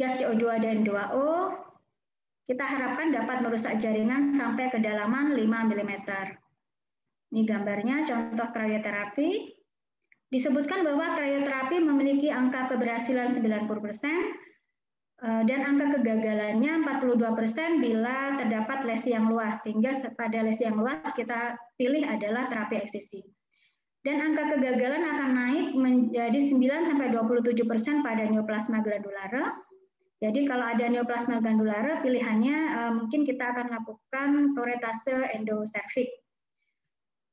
gas CO2 dan 2O. kita harapkan dapat merusak jaringan sampai kedalaman 5 mm. Ini gambarnya contoh krioterapi. Disebutkan bahwa krioterapi memiliki angka keberhasilan 90% dan angka kegagalannya 42% bila terdapat lesi yang luas, sehingga pada lesi yang luas kita pilih adalah terapi eksisi. Dan angka kegagalan akan naik menjadi 9-27% pada neoplasma glandulara. Jadi kalau ada neoplasma glandulara, pilihannya mungkin kita akan lakukan toretase endoservix.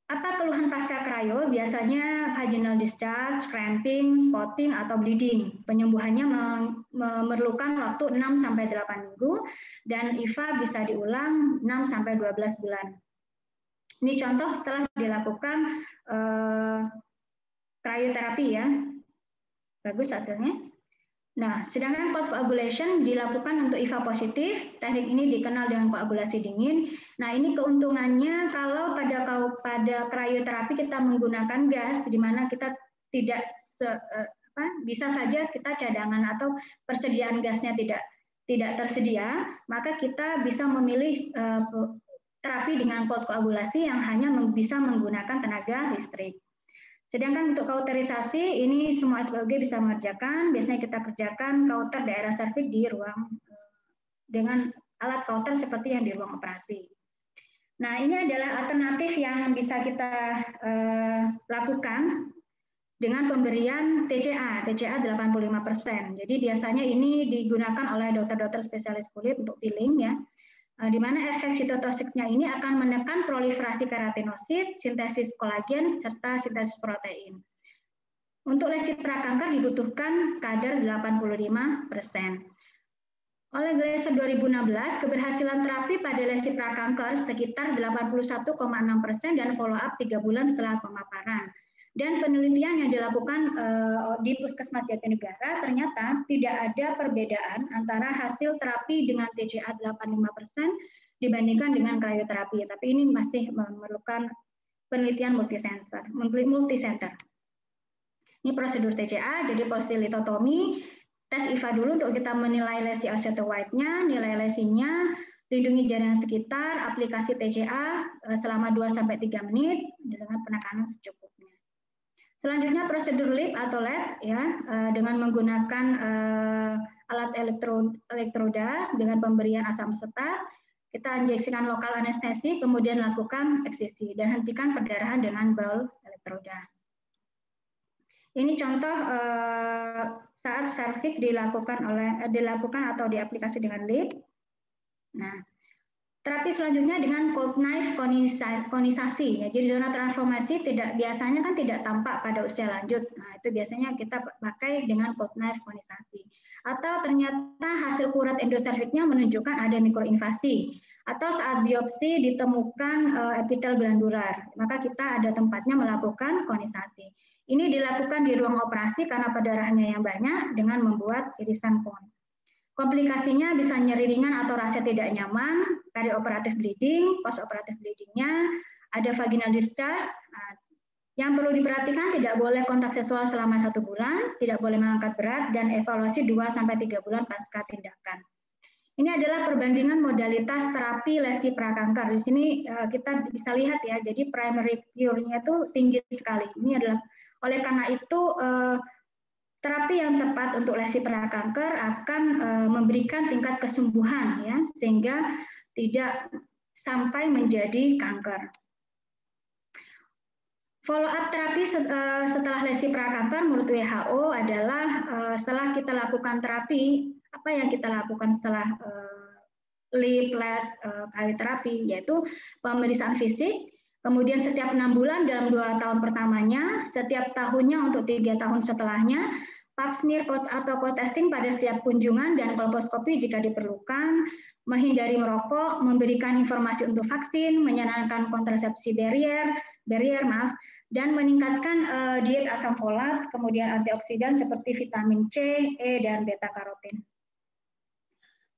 Apa keluhan pasca krio? Biasanya vaginal discharge, cramping, spotting, atau bleeding. Penyembuhannya memerlukan waktu 6-8 minggu, dan IVA bisa diulang 6-12 bulan. Ini contoh setelah dilakukan krioterapi ya. Bagus hasilnya. Nah, sedangkan cold coagulation dilakukan untuk IVA positif. Teknik ini dikenal dengan koagulasi dingin. Nah, ini keuntungannya kalau pada krioterapi kita menggunakan gas, di mana kita tidak bisa saja kita cadangan atau persediaan gasnya tidak tersedia, maka kita bisa memilih terapi dengan cold koagulasi yang hanya bisa menggunakan tenaga listrik. Sedangkan untuk kauterisasi, ini semua SPOG bisa mengerjakan. Biasanya kita kerjakan kauter daerah serviks di ruang dengan alat kauter seperti yang di ruang operasi. Nah, ini adalah alternatif yang bisa kita lakukan dengan pemberian TCA 85%. Jadi biasanya ini digunakan oleh dokter-dokter spesialis kulit untuk peeling ya. Di mana efek sitotoksiknya ini akan menekan proliferasi keratinosit, sintesis kolagen, serta sintesis protein. Untuk lesi prakanker dibutuhkan kadar 85%. Oleh Glaser 2016, keberhasilan terapi pada lesi prakanker sekitar 81,6% dan follow up 3 bulan setelah pemaparan. Dan penelitian yang dilakukan di Puskesmas Jatinegara ternyata tidak ada perbedaan antara hasil terapi dengan TCA 85% dibandingkan dengan krioterapi. Tapi ini masih memerlukan penelitian multisenter. Ini prosedur TCA, jadi posilitotomi, tes IVA dulu untuk kita menilai lesi osteotoide-nya, nilai lesinya, lindungi jaringan sekitar, aplikasi TCA selama 2-3 menit dengan penekanan secukupnya. Selanjutnya prosedur LIP atau LEDS ya, dengan menggunakan alat elektroda dengan pemberian asam asetat, kita injeksikan lokal anestesi, kemudian lakukan eksisi dan hentikan perdarahan dengan bal elektroda. Ini contoh saat serviks dilakukan atau diaplikasi dengan LIP. Nah, terapi selanjutnya dengan cold knife konisasi. Ya, jadi zona transformasi biasanya kan tidak tampak pada usia lanjut. Nah, itu biasanya kita pakai dengan cold knife konisasi. Atau ternyata hasil kurat endoserviknya menunjukkan ada mikroinvasi. Atau saat biopsi ditemukan epitel glandular, maka kita ada tempatnya melakukan konisasi. Ini dilakukan di ruang operasi karena perdarahannya yang banyak dengan membuat irisan kon. Komplikasinya bisa nyeri ringan atau rasa tidak nyaman, perioperatif bleeding, postoperatif bleedingnya, ada vaginal discharge. Nah, yang perlu diperhatikan tidak boleh kontak seksual selama 1 bulan, tidak boleh mengangkat berat, dan evaluasi 2-3 bulan pasca tindakan. Ini adalah perbandingan modalitas terapi lesi prakanker. Di sini kita bisa lihat ya, jadi primary cure-nya itu tinggi sekali. Ini adalah oleh karena itu terapi yang tepat untuk lesi prakanker akan memberikan tingkat kesembuhan ya, sehingga tidak sampai menjadi kanker. Follow up terapi setelah lesi prakanker menurut WHO adalah setelah kita lakukan terapi, apa yang kita lakukan setelah LIP, LEDS, krioterapi, yaitu pemeriksaan fisik, kemudian setiap 6 bulan dalam 2 tahun pertamanya, setiap tahunnya untuk 3 tahun setelahnya, pap smear atau co-testing pada setiap kunjungan dan kolposcopy jika diperlukan, menghindari merokok, memberikan informasi untuk vaksin, menyenangkan kontrasepsi barrier, dan meningkatkan diet asam folat, kemudian antioksidan seperti vitamin C, E, dan beta karotin.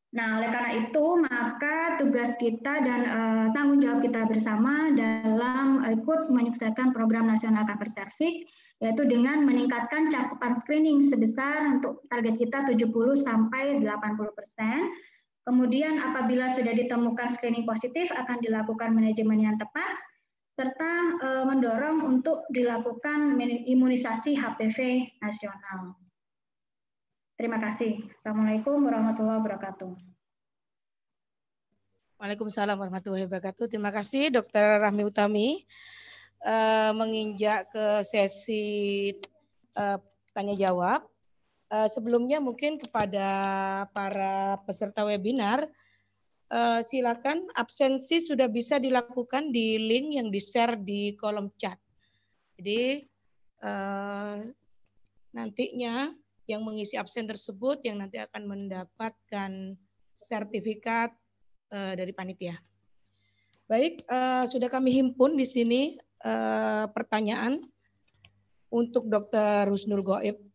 Nah, oleh karena itu, maka tugas kita dan tanggung jawab kita bersama dalam ikut menyukseskan program nasional kanker serviks, yaitu dengan meningkatkan cakupan screening sebesar untuk target kita 70-80%, Kemudian apabila sudah ditemukan screening positif akan dilakukan manajemen yang tepat, serta mendorong untuk dilakukan imunisasi HPV nasional. Terima kasih. Assalamualaikum warahmatullahi wabarakatuh. Waalaikumsalam warahmatullahi wabarakatuh. Terima kasih Dr. Rahmi Utami. Menginjak ke sesi tanya jawab. Sebelumnya mungkin kepada para peserta webinar, silakan absensi sudah bisa dilakukan di link yang di-share di kolom chat. Jadi nantinya yang mengisi absen tersebut yang nanti akan mendapatkan sertifikat dari panitia. Baik, sudah kami himpun di sini pertanyaan untuk Dr. Husnul Ghaib.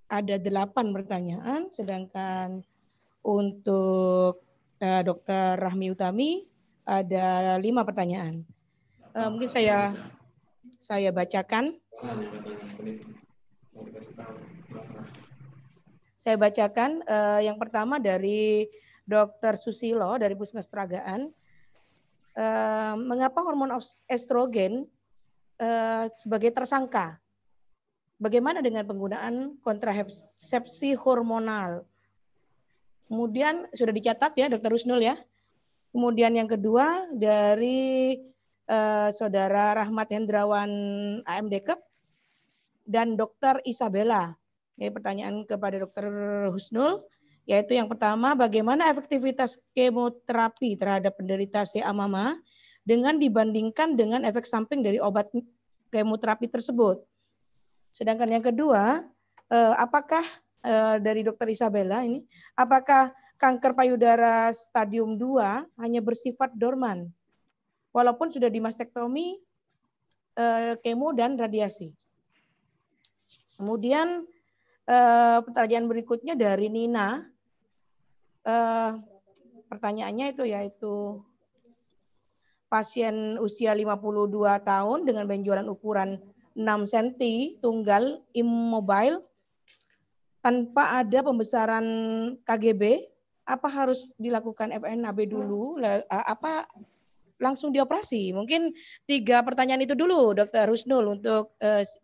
Ada 8 pertanyaan, sedangkan untuk Dr. Rahmi Utami ada 5 pertanyaan. Mungkin saya bacakan. Saya bacakan yang pertama dari Dr. Susilo dari Puskesmas Peragaan. Mengapa hormon estrogen sebagai tersangka? Bagaimana dengan penggunaan kontrasepsi hormonal? Kemudian sudah dicatat ya Dr. Husnul ya. Kemudian yang kedua dari Saudara Rahmat Hendrawan AMDKEP dan Dr. Isabella. Ini pertanyaan kepada Dr. Husnul, yaitu yang pertama, bagaimana efektivitas kemoterapi terhadap penderita CA mama dengan dibandingkan dengan efek samping dari obat kemoterapi tersebut. Sedangkan yang kedua, apakah dari Dr. Isabella ini, apakah kanker payudara stadium 2 hanya bersifat dorman, walaupun sudah dimastektomi, kemo dan radiasi? Kemudian pertanyaan berikutnya dari Nina. Pertanyaannya yaitu pasien usia 52 tahun dengan benjolan ukuran 6 cm, tunggal, immobile, tanpa ada pembesaran KGB, apa harus dilakukan FNAB dulu? Apa langsung dioperasi? Mungkin 3 pertanyaan itu dulu, Dr. Husnul, untuk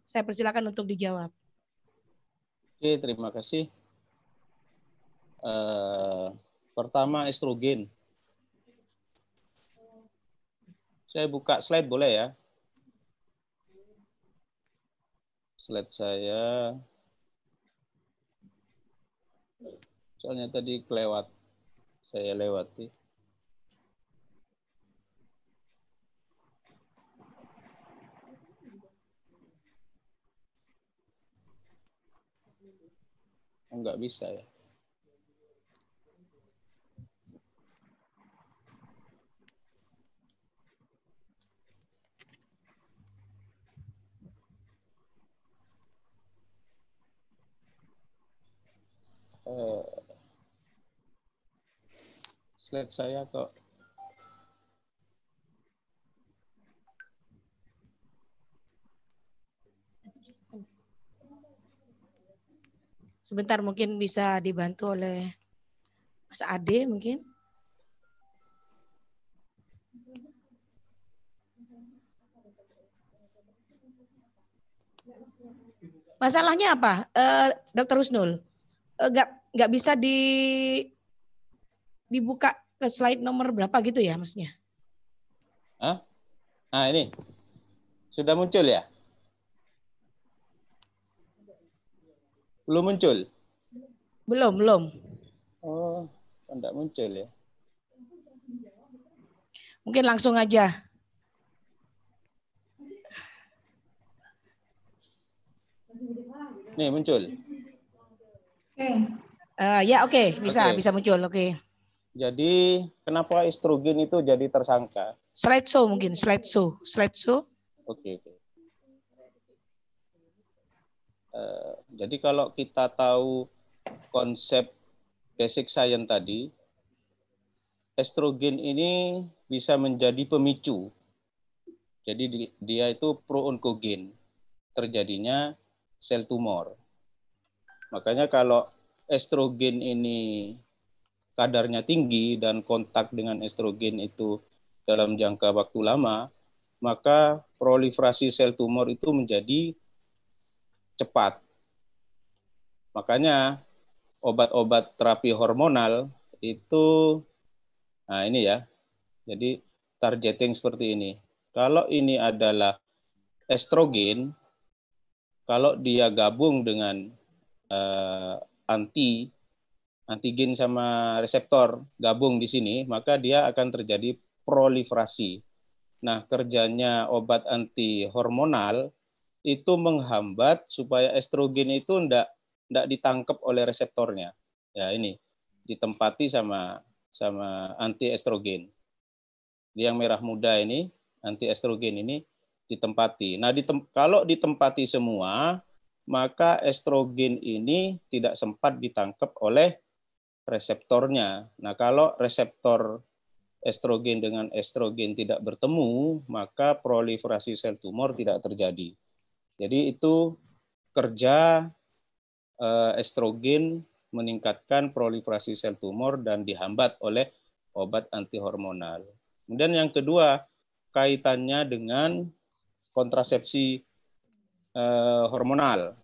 saya persilakan untuk dijawab. Oke, terima kasih. Pertama, estrogen. Saya buka slide boleh ya? Slide saya. Soalnya tadi saya lewati. Enggak bisa ya. Slide saya kok. Sebentar, mungkin bisa dibantu oleh Mas Ade mungkin. Masalahnya apa, Dr. Husnul? Nggak bisa dibuka ke slide nomor berapa gitu ya maksudnya? Nah ini sudah muncul ya? Belum muncul? Belum. Oh, tidak muncul ya? Mungkin langsung aja. Nih muncul. Oke. Bisa muncul. Oke. Jadi kenapa estrogen itu jadi tersangka? Slideshow mungkin, slideshow. Oke. Jadi kalau kita tahu konsep basic science tadi, estrogen ini bisa menjadi pemicu. Jadi dia itu pro-onkogen, terjadinya sel tumor. Makanya kalau estrogen ini kadarnya tinggi dan kontak dengan estrogen itu dalam jangka waktu lama, maka proliferasi sel tumor itu menjadi cepat. Makanya obat-obat terapi hormonal itu, nah ini ya, jadi targeting seperti ini. Kalau ini adalah estrogen, kalau dia gabung dengan antigen sama reseptor gabung di sini, maka dia akan terjadi proliferasi. Nah, kerjanya obat anti hormonal itu menghambat supaya estrogen itu enggak ditangkap oleh reseptornya. Ya, ini ditempati sama anti estrogen. Yang merah muda ini, anti estrogen ini ditempati. Nah, kalau ditempati semua, maka estrogen ini tidak sempat ditangkap oleh reseptornya. Nah, kalau reseptor estrogen dengan estrogen tidak bertemu, maka proliferasi sel tumor tidak terjadi. Jadi itu kerja estrogen meningkatkan proliferasi sel tumor dan dihambat oleh obat anti hormonal. Kemudian yang kedua, kaitannya dengan kontrasepsi hormonal,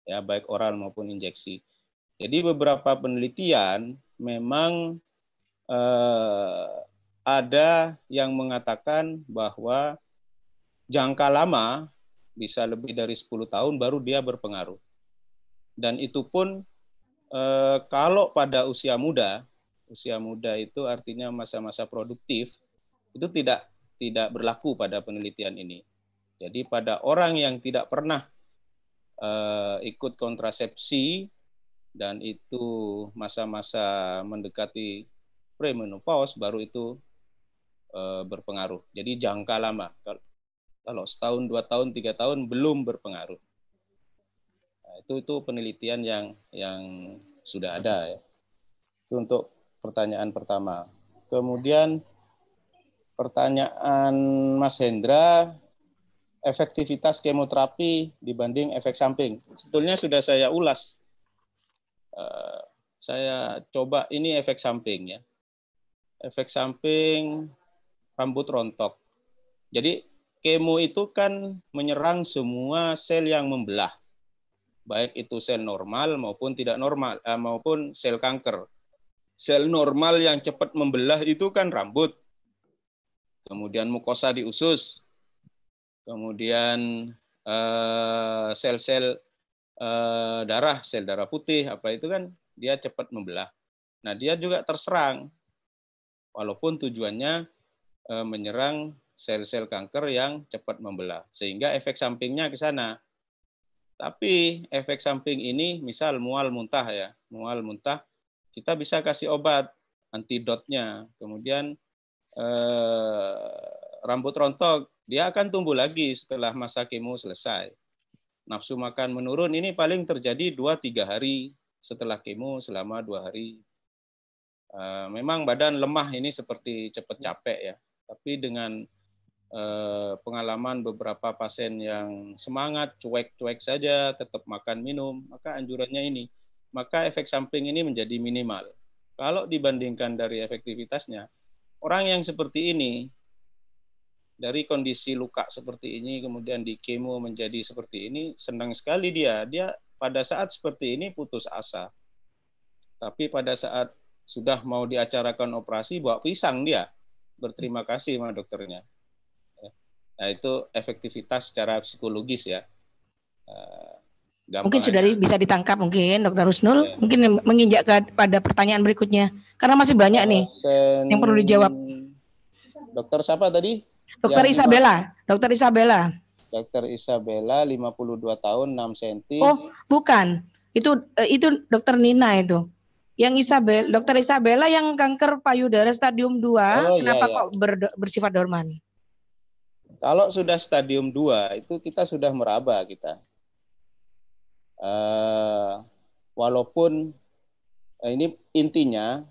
ya baik oral maupun injeksi. Jadi beberapa penelitian memang ada yang mengatakan bahwa jangka lama bisa lebih dari 10 tahun baru dia berpengaruh. Dan itu pun kalau pada usia muda itu artinya masa-masa produktif, itu tidak berlaku pada penelitian ini. Jadi pada orang yang tidak pernah ikut kontrasepsi dan itu masa-masa mendekati premenopause, baru itu berpengaruh. Jadi jangka lama. Kalau setahun, 2 tahun, 3 tahun belum berpengaruh. Nah, itu penelitian yang sudah ada ya. Itu untuk pertanyaan pertama. Kemudian pertanyaan Mas Hendra, efektivitas kemoterapi dibanding efek samping. Sebetulnya sudah saya ulas. Saya coba ini efek samping ya. Efek samping rambut rontok. Jadi kemo itu kan menyerang semua sel yang membelah. Baik itu sel normal maupun tidak normal, maupun sel kanker. Sel normal yang cepat membelah itu kan rambut. Kemudian mukosa di usus. Kemudian sel-sel darah, sel darah putih, apa itu kan dia cepat membelah. Nah, dia juga terserang. Walaupun tujuannya menyerang sel-sel kanker yang cepat membelah. Sehingga efek sampingnya ke sana. Tapi efek samping ini misal mual muntah ya. Mual muntah, kita bisa kasih obat antidotnya. Kemudian rambut rontok, dia akan tumbuh lagi setelah masa kemo selesai. Nafsu makan menurun, ini paling terjadi 2-3 hari setelah kemo selama 2 hari. Memang badan lemah ini seperti cepat capek ya. Tapi dengan pengalaman beberapa pasien yang semangat, cuek-cuek saja, tetap makan minum, maka anjurannya ini. Maka efek samping ini menjadi minimal. Kalau dibandingkan dari efektivitasnya, orang yang seperti ini, dari kondisi luka seperti ini, kemudian di kemo menjadi seperti ini, senang sekali dia. Dia pada saat seperti ini putus asa. Tapi pada saat sudah mau diacarakan operasi, bawa pisang dia. Berterima kasih sama dokternya. Nah, itu efektivitas secara psikologis ya. Mungkin sudah bisa ditangkap mungkin Dr. Husnul. Ya. Mungkin menginjak pada pertanyaan berikutnya. Karena masih banyak nih yang perlu dijawab. Dokter siapa tadi? Dokter Isabella. Dokter Isabella. Dokter Isabella, 52 tahun, 6 cm. Oh, bukan. Itu Dokter Nina itu. Yang Dokter Isabella yang kanker payudara stadium 2, kenapa kok bersifat dorman? Kalau sudah stadium 2, itu kita sudah meraba kita. Walaupun ini intinya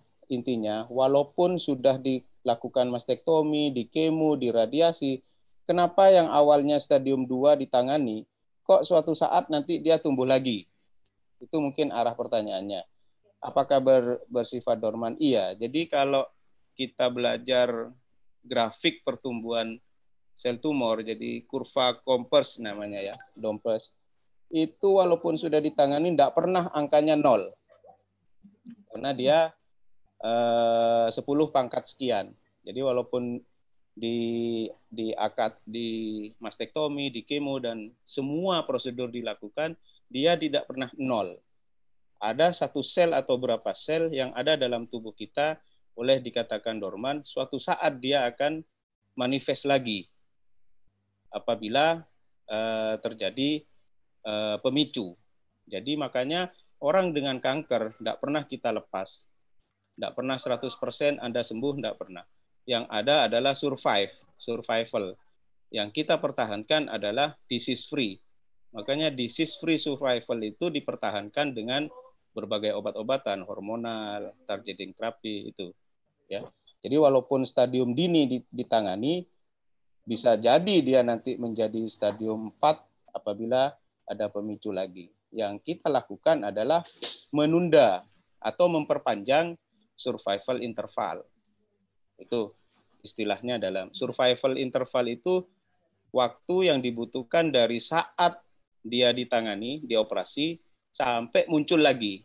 walaupun sudah dilakukan mastektomi, di kemo, di radiasi, kenapa yang awalnya stadium 2 ditangani, kok suatu saat nanti dia tumbuh lagi? Itu mungkin arah pertanyaannya. Apakah bersifat dorman? Iya. Jadi kalau kita belajar grafik pertumbuhan sel tumor, jadi kurva Kompers namanya ya, Dompers, itu walaupun sudah ditangani tidak pernah angkanya 0. Karena dia 10 pangkat sekian. Jadi walaupun di akad, di mastektomi, di kemo, dan semua prosedur dilakukan, dia tidak pernah 0. Ada satu sel atau berapa sel yang ada dalam tubuh kita boleh dikatakan dorman, suatu saat dia akan manifest lagi apabila terjadi pemicu. Jadi makanya orang dengan kanker tidak pernah kita lepas. Tidak pernah 100% Anda sembuh, tidak pernah. Yang ada adalah survival. Yang kita pertahankan adalah disease free. Makanya disease free survival itu dipertahankan dengan berbagai obat-obatan, hormonal, targeting terapi itu. Ya. Jadi walaupun stadium dini ditangani, bisa jadi dia nanti menjadi stadium 4 apabila ada pemicu lagi. Yang kita lakukan adalah menunda atau memperpanjang survival interval. Itu istilahnya dalam survival interval itu waktu yang dibutuhkan dari saat dia ditangani, dioperasi, sampai muncul lagi.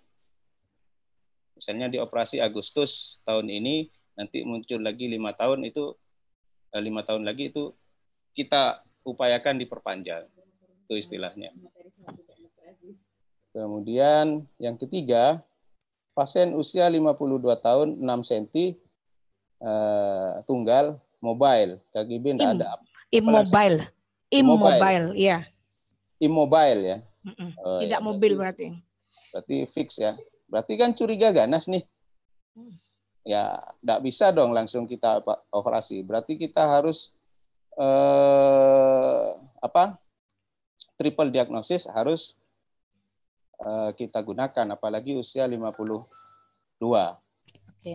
Misalnya dioperasi Agustus tahun ini, nanti muncul lagi 5 tahun itu 5 tahun lagi itu kita upayakan diperpanjang. Itu istilahnya. Kemudian yang ketiga, pasien usia 52 tahun, 6 cm, tunggal, mobile, KGB tidak ada. Immobile, ya. Immobile ya. Oh, tidak ya, mobil berarti. Berarti fix ya. Berarti kan curiga ganas nih. Ya, tidak bisa dong langsung kita operasi. Berarti kita harus triple diagnosis harus kita gunakan, apalagi usia 52. Oke.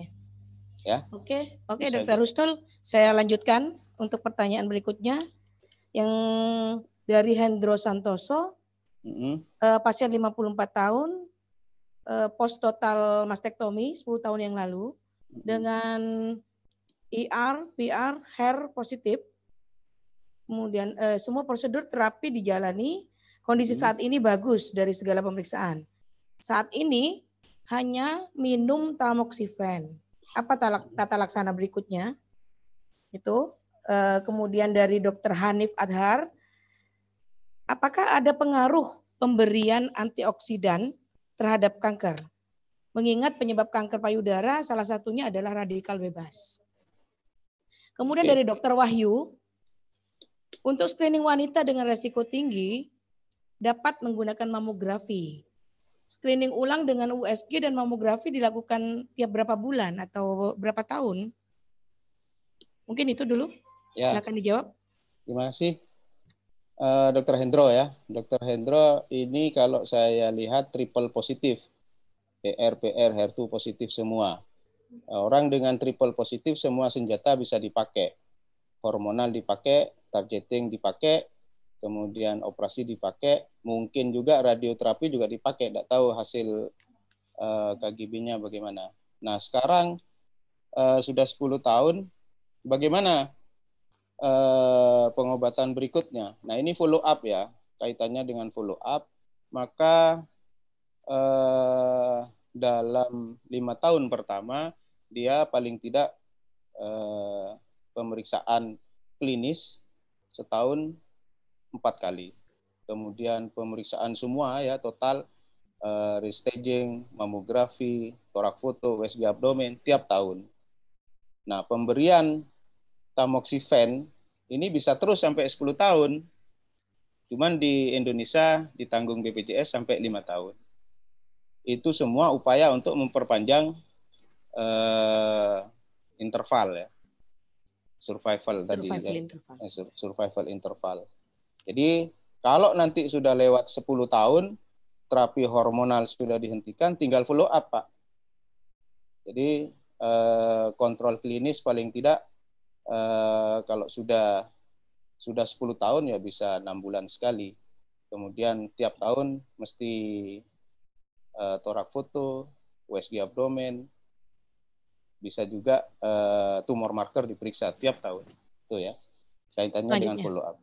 Ya. Oke, Dr. Rustul, saya lanjutkan untuk pertanyaan berikutnya yang dari Hendro Santoso. Pasien 54 tahun, post total mastektomi 10 tahun yang lalu, dengan ER, PR, HER positif. Kemudian semua prosedur terapi dijalani, kondisi saat ini bagus dari segala pemeriksaan. Saat ini hanya minum tamoxifen. Apa tata laksana berikutnya? Itu. Kemudian dari Dr. Hanif Adhar, apakah ada pengaruh pemberian antioksidan terhadap kanker? Mengingat penyebab kanker payudara salah satunya adalah radikal bebas. Kemudian dari Dr. Wahyu, untuk screening wanita dengan resiko tinggi dapat menggunakan mamografi. Screening ulang dengan USG dan mamografi dilakukan tiap berapa bulan atau berapa tahun? Mungkin itu dulu. Ya. Silakan dijawab. Terima kasih. Dr. Hendro ya. Dr. Hendro ini kalau saya lihat triple positif. PR, HER2 positif semua. Orang dengan triple positif semua senjata bisa dipakai. Hormonal dipakai, targeting dipakai, kemudian operasi dipakai, mungkin juga radioterapi juga dipakai. Tidak tahu hasil KGB-nya bagaimana. Nah sekarang sudah 10 tahun, bagaimana pengobatan berikutnya? Nah ini follow up ya, kaitannya dengan follow up, maka dalam 5 tahun pertama dia paling tidak pemeriksaan klinis setahun 4 kali. Kemudian pemeriksaan semua ya total restaging, mamografi, torak foto, USG abdomen tiap tahun. Nah pemberian tamoxifen ini bisa terus sampai 10 tahun. Cuman di Indonesia ditanggung BPJS sampai 5 tahun. Itu semua upaya untuk memperpanjang interval ya. Survival tadi ya. Survival interval. Jadi kalau nanti sudah lewat 10 tahun, terapi hormonal sudah dihentikan, tinggal follow up, Pak. Jadi kontrol klinis paling tidak kalau sudah 10 tahun ya bisa 6 bulan sekali. Kemudian tiap tahun mesti torak foto, USG abdomen, bisa juga tumor marker diperiksa tiap tahun. Itu ya, kaitannya dengan follow up.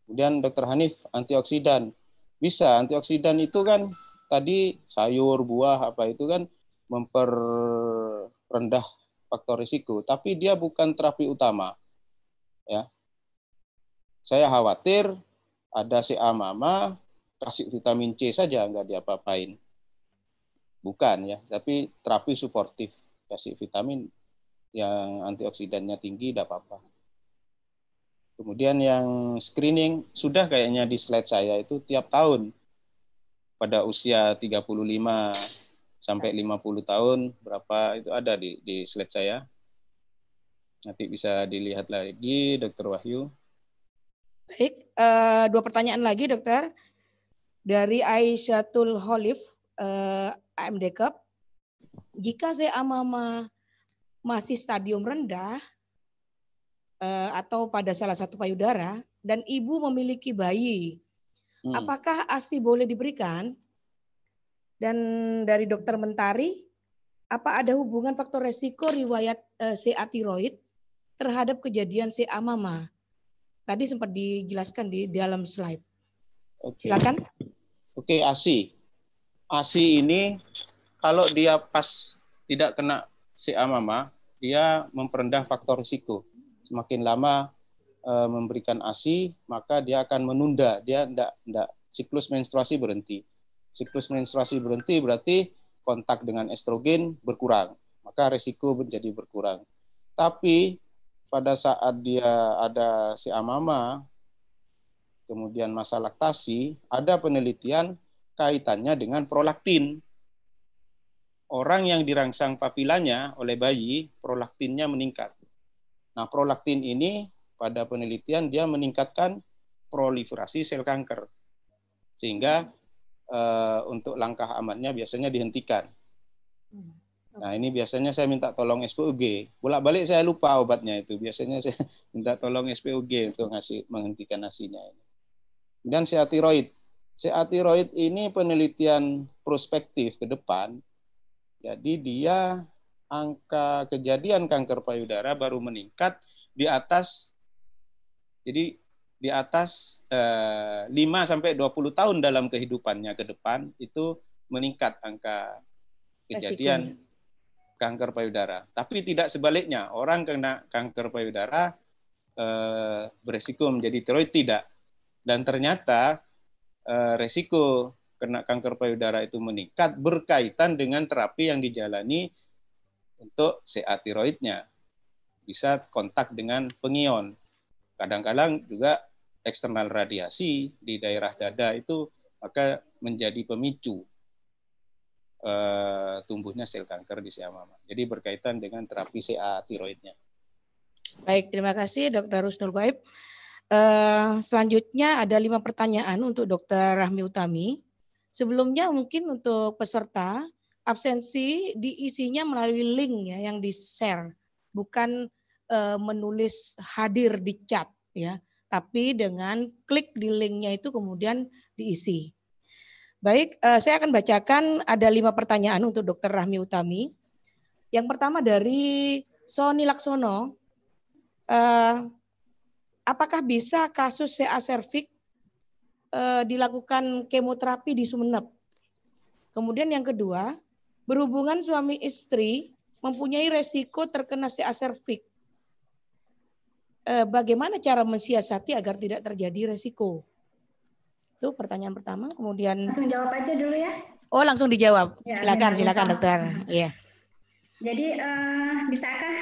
Kemudian Dr. Hanif, antioksidan. Bisa, antioksidan itu kan tadi sayur, buah, apa itu kan memperrendah faktor risiko, tapi dia bukan terapi utama. Ya. Saya khawatir ada CA mama, kasih vitamin C saja, nggak diapa-apain. Bukan ya, tapi terapi suportif. Kasih vitamin yang antioksidannya tinggi, tidak apa-apa. Kemudian yang screening, sudah kayaknya di slide saya itu tiap tahun. Pada usia 35 sampai 50 tahun, berapa itu ada di slide saya. Nanti bisa dilihat lagi, Dr. Wahyu. Baik, 2 pertanyaan lagi, Dokter. Dari Aisyatul Holif, AMD Cup. Jika CA mama masih stadium rendah atau pada salah satu payudara dan ibu memiliki bayi, apakah ASI boleh diberikan? Dan dari Dokter Mentari, apa ada hubungan faktor resiko riwayat CA tiroid terhadap kejadian CA mama? Tadi sempat dijelaskan di dalam slide. Oke. Silakan. Oke, ASI. ASI ini kalau dia pas tidak kena CA mama, dia memperendah faktor risiko. Semakin lama memberikan ASI, maka dia akan menunda. Dia tidak siklus menstruasi berhenti. Siklus menstruasi berhenti berarti kontak dengan estrogen berkurang. Maka risiko menjadi berkurang. Tapi pada saat dia ada CA mama, kemudian masa laktasi, ada penelitian kaitannya dengan prolaktin. Orang yang dirangsang papilanya oleh bayi, prolaktinnya meningkat. Nah, prolaktin ini pada penelitian dia meningkatkan proliferasi sel kanker. Sehingga untuk langkah amannya biasanya dihentikan. Nah, ini biasanya saya minta tolong SPOG. Bolak-balik saya lupa obatnya itu. Biasanya saya minta tolong SPOG untuk menghentikan ASI-nya. Kemudian CA tiroid. CA tiroid ini penelitian prospektif ke depan. Jadi dia angka kejadian kanker payudara baru meningkat di atas 5 sampai 20 tahun dalam kehidupannya ke depan itu meningkat angka kejadian kanker payudara. Tapi tidak sebaliknya, orang kena kanker payudara beresiko menjadi tiroid tidak. Dan ternyata resiko kena kanker payudara itu meningkat berkaitan dengan terapi yang dijalani untuk CA tiroidnya. Bisa kontak dengan pengion. Kadang-kadang juga eksternal radiasi di daerah dada itu maka menjadi pemicu tumbuhnya sel kanker di CA mama. Jadi berkaitan dengan terapi CA tiroidnya. Baik, terima kasih Dr. Husnul Ghaib. Selanjutnya ada 5 pertanyaan untuk Dr. Rahmi Utami. Sebelumnya mungkin untuk peserta, absensi diisinya melalui link ya yang di-share, bukan menulis hadir di chat ya, tapi dengan klik di linknya itu kemudian diisi. Baik, saya akan bacakan ada 5 pertanyaan untuk Dr. Rahmi Utami. Yang pertama dari Sony Laksono, apakah bisa kasus CA serviks dilakukan kemoterapi di Sumeneb? Kemudian yang kedua, berhubungan suami istri mempunyai resiko terkena CA serviks. Bagaimana cara mensiasati agar tidak terjadi resiko? Itu pertanyaan pertama. Kemudian langsung jawab aja dulu ya. Oh, langsung dijawab. Ya, silakan dokter. Iya. Jadi bisakah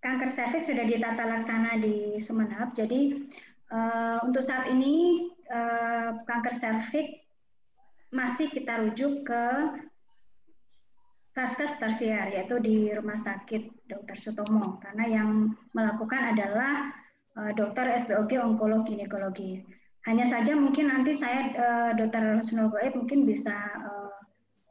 kanker serviks sudah ditata laksana di Sumeneb? Jadi untuk saat ini kanker serviks masih kita rujuk ke vaskes tersier, yaitu di Rumah Sakit Dr. Sutomo, karena yang melakukan adalah dokter SPOG onkologi ginekologi. Hanya saja mungkin nanti saya Dr. Husnul Ghaib mungkin bisa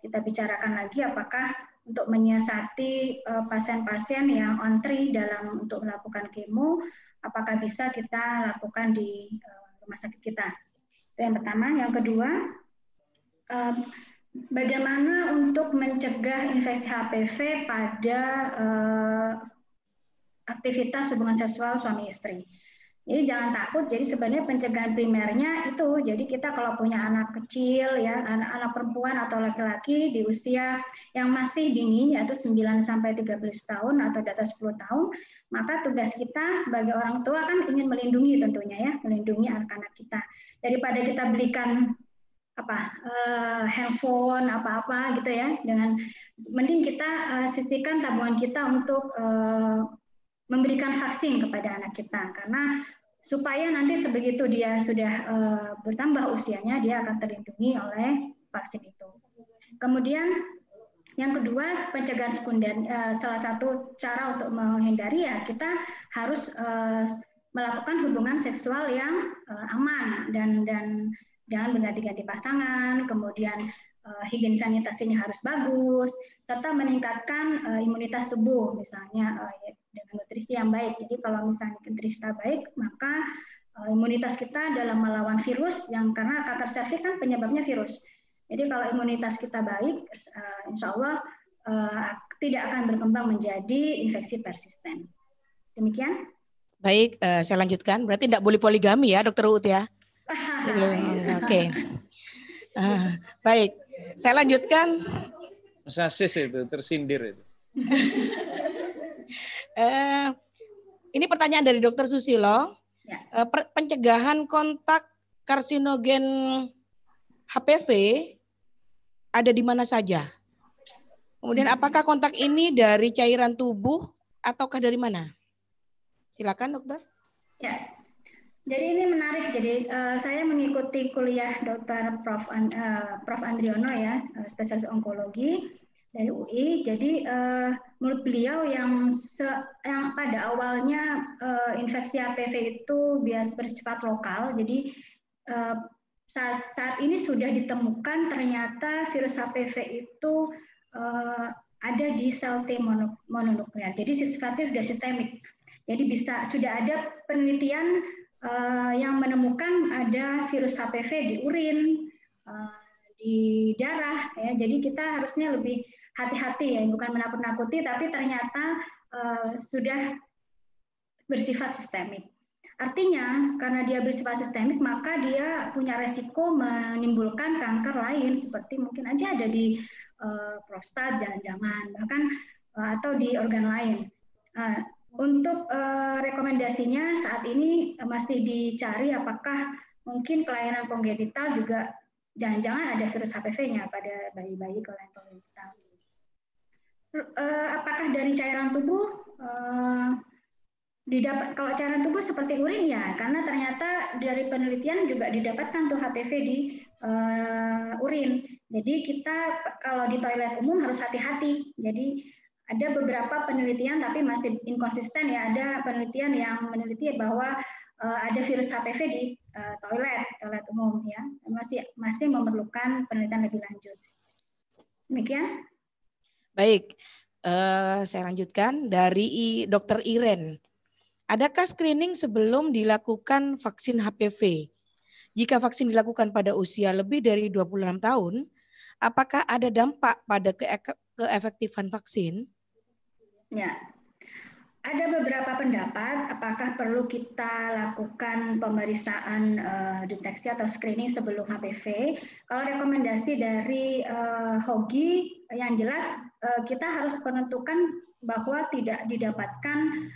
kita bicarakan lagi apakah untuk menyiasati pasien-pasien yang on-3 dalam untuk melakukan kemo, apakah bisa kita lakukan di rumah sakit kita. Itu yang pertama. Yang kedua, bagaimana untuk mencegah infeksi HPV pada aktivitas hubungan seksual suami istri. Jadi jangan takut. Jadi sebenarnya pencegahan primernya itu, jadi kita kalau punya anak kecil ya, anak perempuan atau laki-laki di usia yang masih dini yaitu 9 sampai 13 tahun atau di atas 10 tahun, maka tugas kita sebagai orang tua kan ingin melindungi tentunya ya, melindungi anak-anak kita. Daripada kita belikan handphone apa-apa gitu ya, dengan mending kita sisihkan tabungan kita untuk memberikan vaksin kepada anak kita, karena supaya nanti sebegitu dia sudah bertambah usianya, dia akan terlindungi oleh vaksin itu. Kemudian yang kedua, pencegahan sekunder. Salah satu cara untuk menghindari ya kita harus melakukan hubungan seksual yang aman dan jangan berganti-ganti pasangan, kemudian higienis sanitasinya harus bagus, serta meningkatkan imunitas tubuh, misalnya dengan nutrisi yang baik. Jadi kalau misalnya nutrisi baik, maka imunitas kita dalam melawan virus, yang karena kanker serviks kan penyebabnya virus. Jadi kalau imunitas kita baik, insya Allah tidak akan berkembang menjadi infeksi persisten. Demikian. Baik, saya lanjutkan. Berarti tidak boleh poligami ya, Dokter Uut ya? Oke. Baik, saya lanjutkan. Sasis itu, tersindir itu. Ini pertanyaan dari Dokter Susilo. Ya. Pencegahan kontak karsinogen HPV ada di mana saja? Kemudian apakah kontak ini dari cairan tubuh ataukah dari mana? Silakan dokter. Ya, jadi ini menarik. Jadi saya mengikuti kuliah Dr. Prof. Andriono ya, spesialis onkologi dari UI. Jadi menurut beliau yang pada awalnya infeksi HPV itu biasa bersifat lokal. Jadi saat ini sudah ditemukan ternyata virus HPV itu ada di sel T mononuklear. Jadi sifatnya sudah sistemik. Jadi sudah ada penelitian yang menemukan ada virus HPV di urin, di darah. Ya. Jadi kita harusnya lebih hati-hati ya, bukan menakut-nakuti, tapi ternyata sudah bersifat sistemik. Artinya karena dia bersifat sistemik, maka dia punya resiko menimbulkan kanker lain, seperti mungkin aja ada di prostat, jangan-jangan, bahkan atau di organ lain. Untuk rekomendasinya saat ini masih dicari apakah mungkin kelainan kongenital juga jangan-jangan ada virus HPV-nya pada bayi-bayi kelainan kongenital. Apakah dari cairan tubuh? Kalau cairan tubuh seperti urin ya, karena ternyata dari penelitian juga didapatkan tuh HPV di urin. Jadi kita kalau di toilet umum harus hati-hati. Jadi ada beberapa penelitian tapi masih inkonsisten ya. Ada penelitian yang meneliti bahwa ada virus HPV di toilet umum ya. Masih memerlukan penelitian lebih lanjut. Demikian. Baik, saya lanjutkan dari Dr. Iren. Adakah screening sebelum dilakukan vaksin HPV? Jika vaksin dilakukan pada usia lebih dari 26 tahun, apakah ada dampak pada keefektifan vaksin? Ya, ada beberapa pendapat apakah perlu kita lakukan pemeriksaan deteksi atau screening sebelum HPV. Kalau rekomendasi dari HOGI yang jelas kita harus menentukan bahwa tidak didapatkan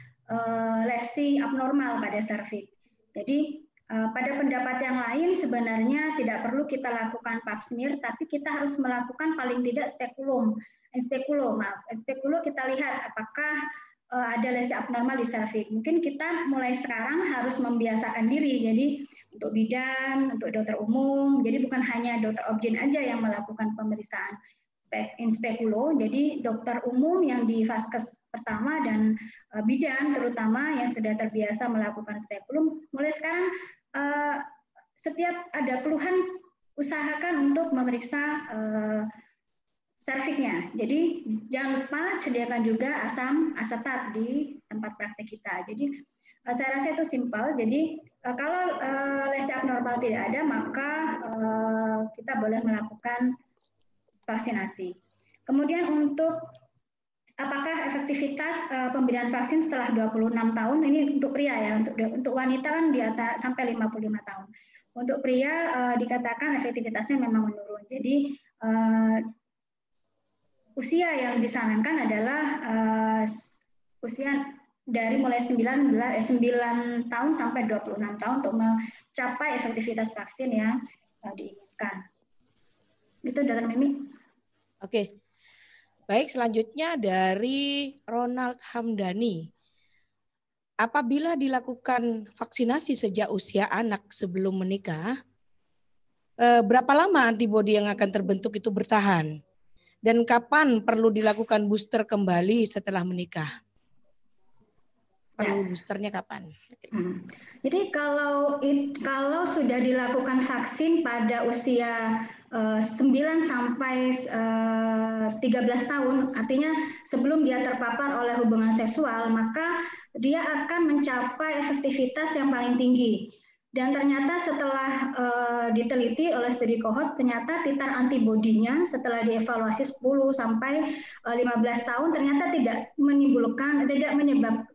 lesi abnormal pada serviks. Jadi pada pendapat yang lain sebenarnya tidak perlu kita lakukan pap smear, tapi kita harus melakukan paling tidak spekulum kita lihat apakah ada lesi abnormal di serviks. Mungkin kita mulai sekarang harus membiasakan diri. Jadi untuk bidan, untuk dokter umum, jadi bukan hanya dokter obgyn aja yang melakukan pemeriksaan in speculo. Jadi dokter umum yang di vaskes pertama dan bidan terutama yang sudah terbiasa melakukan spekulum, mulai sekarang setiap ada keluhan usahakan untuk memeriksa serviksnya. Jadi jangan lupa sediakan juga asam asetat di tempat praktek kita. Jadi saya rasa itu simpel. Jadi kalau lesi abnormal tidak ada, maka kita boleh melakukan vaksinasi. Kemudian untuk apakah efektivitas pemberian vaksin setelah 26 tahun, ini untuk pria ya, untuk wanita kan di atas sampai 55 tahun. Untuk pria dikatakan efektivitasnya memang menurun. Jadi usia yang disarankan adalah usia dari mulai 9 tahun sampai 26 tahun untuk mencapai efektivitas vaksin yang diinginkan. Itu Dr. Mimi. Oke. Baik, selanjutnya dari Ronald Hamdani. Apabila dilakukan vaksinasi sejak usia anak sebelum menikah, berapa lama antibodi yang akan terbentuk itu bertahan? Dan kapan perlu dilakukan booster kembali setelah menikah? Perlu boosternya kapan? Jadi kalau sudah dilakukan vaksin pada usia 9 sampai 13 tahun, artinya sebelum dia terpapar oleh hubungan seksual, maka dia akan mencapai efektivitas yang paling tinggi. Dan ternyata setelah diteliti oleh studi kohort, ternyata titer antibodinya setelah dievaluasi 10 sampai 15 tahun ternyata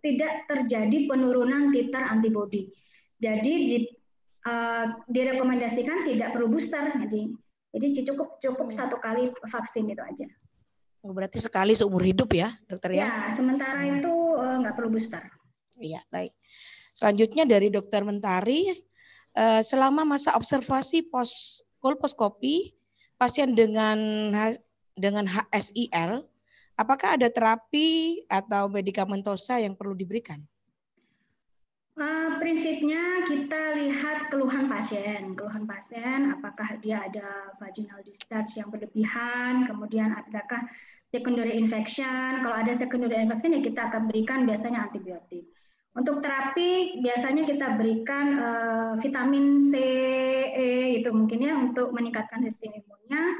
tidak terjadi penurunan titer antibodi. Jadi direkomendasikan tidak perlu booster. Jadi cukup satu kali vaksin itu aja. Berarti sekali seumur hidup ya, dokter ya? Ya, sementara itu nggak perlu booster. Iya, baik. Selanjutnya dari Dokter Mentari, selama masa observasi kolposkopi pasien dengan HSIL, apakah ada terapi atau medikamentosa yang perlu diberikan? Prinsipnya kita lihat keluhan pasien, apakah dia ada vaginal discharge yang berlebihan, kemudian adakah secondary infection. Kalau ada secondary infection ya kita akan berikan biasanya antibiotik. Untuk terapi biasanya kita berikan vitamin C, E itu mungkin ya untuk meningkatkan sistem imunnya.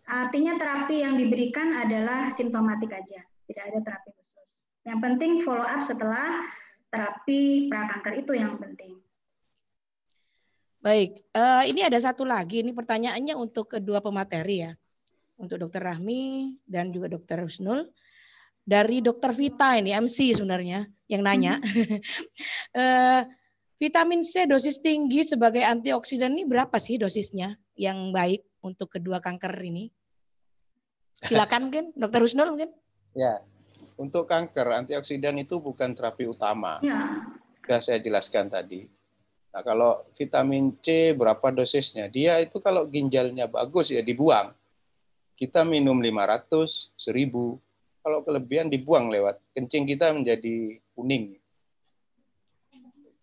Artinya terapi yang diberikan adalah simptomatik aja, tidak ada terapi khusus. Yang penting follow up setelah terapi prakanker itu yang penting. Baik, ini ada satu lagi, ini pertanyaannya untuk kedua pemateri ya, untuk Dokter Rahmi dan juga Dokter Husnul. Dari Dokter Vita ini MC sebenarnya yang nanya, vitamin C dosis tinggi sebagai antioksidan ini berapa sih dosisnya yang baik untuk kedua kanker ini? Silakan mungkin Dokter Husnul mungkin. Ya. Untuk kanker, antioksidan itu bukan terapi utama. Ya. Sudah saya jelaskan tadi. Nah, kalau vitamin C berapa dosisnya? Dia itu kalau ginjalnya bagus ya dibuang. Kita minum 500, 1000. Kalau kelebihan dibuang lewat kencing kita menjadi kuning.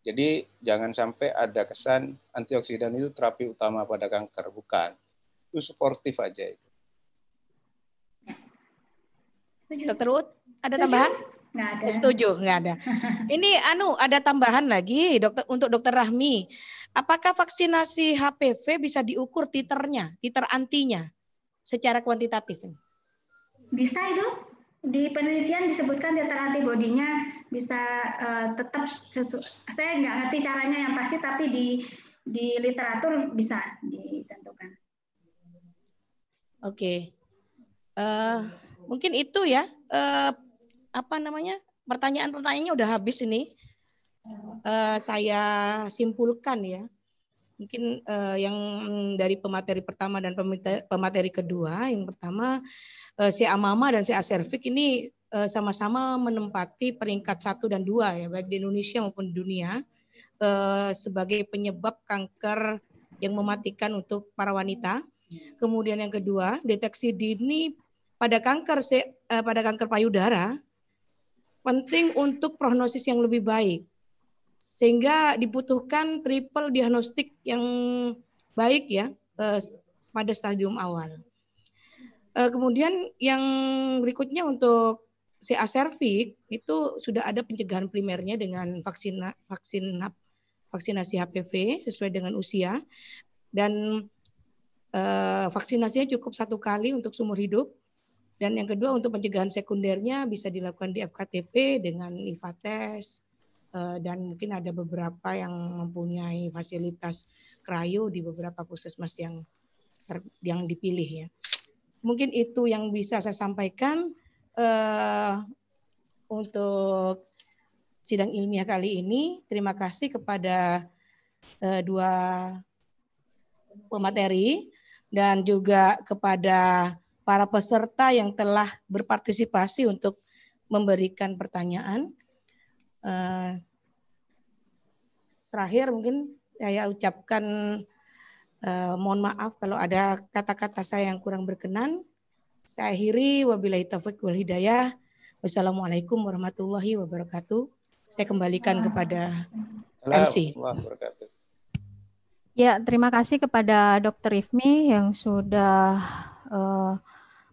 Jadi jangan sampai ada kesan antioksidan itu terapi utama pada kanker. Bukan. Itu suportif aja itu. Dokter Ut, ada tambahan? Nggak ada. Setuju, nggak ada. Ini ada tambahan lagi untuk Dokter Rahmi. Apakah vaksinasi HPV bisa diukur titernya, titer antinya secara kuantitatif? Bisa itu. Di penelitian disebutkan titer antibodinya bisa tetap saya nggak ngerti caranya yang pasti, tapi di literatur bisa ditentukan. Oke. Mungkin itu ya. Pertanyaan-pertanyaannya udah habis ini. Saya simpulkan ya. Mungkin yang dari pemateri pertama dan pemateri kedua. Yang pertama, CA Mama dan CA Cervix ini sama-sama menempati peringkat 1 dan 2 ya, baik di Indonesia maupun di dunia, sebagai penyebab kanker yang mematikan untuk para wanita. Kemudian yang kedua, deteksi dini pada kanker payudara penting untuk prognosis yang lebih baik, sehingga dibutuhkan triple diagnostik yang baik ya pada stadium awal. Kemudian yang berikutnya untuk CA Cervix itu sudah ada pencegahan primernya dengan vaksinasi HPV sesuai dengan usia, dan vaksinasinya cukup 1 kali untuk seumur hidup. Dan yang kedua untuk pencegahan sekundernya bisa dilakukan di FKTP dengan IVA test, dan mungkin ada beberapa yang mempunyai fasilitas cryo di beberapa puskesmas yang dipilih ya. Mungkin itu yang bisa saya sampaikan untuk sidang ilmiah kali ini. Terima kasih kepada dua pemateri dan juga kepada para peserta yang telah berpartisipasi untuk memberikan pertanyaan. Terakhir mungkin saya ucapkan mohon maaf kalau ada kata-kata saya yang kurang berkenan. Saya akhiri, wabillahi taufiq wal hidayah. Wassalamualaikum warahmatullahi wabarakatuh. Saya kembalikan kepada MC. Ya, terima kasih kepada Dr. Ifmi yang sudah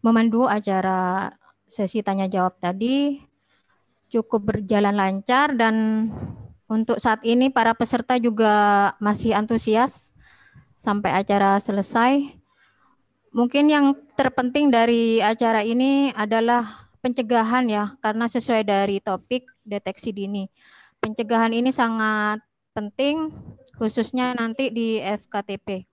memandu acara sesi tanya jawab tadi. Cukup berjalan lancar dan untuk saat ini para peserta juga masih antusias sampai acara selesai. Mungkin yang terpenting dari acara ini adalah pencegahan ya, karena sesuai dari topik deteksi dini. Pencegahan ini sangat penting, khususnya nanti di FKTP.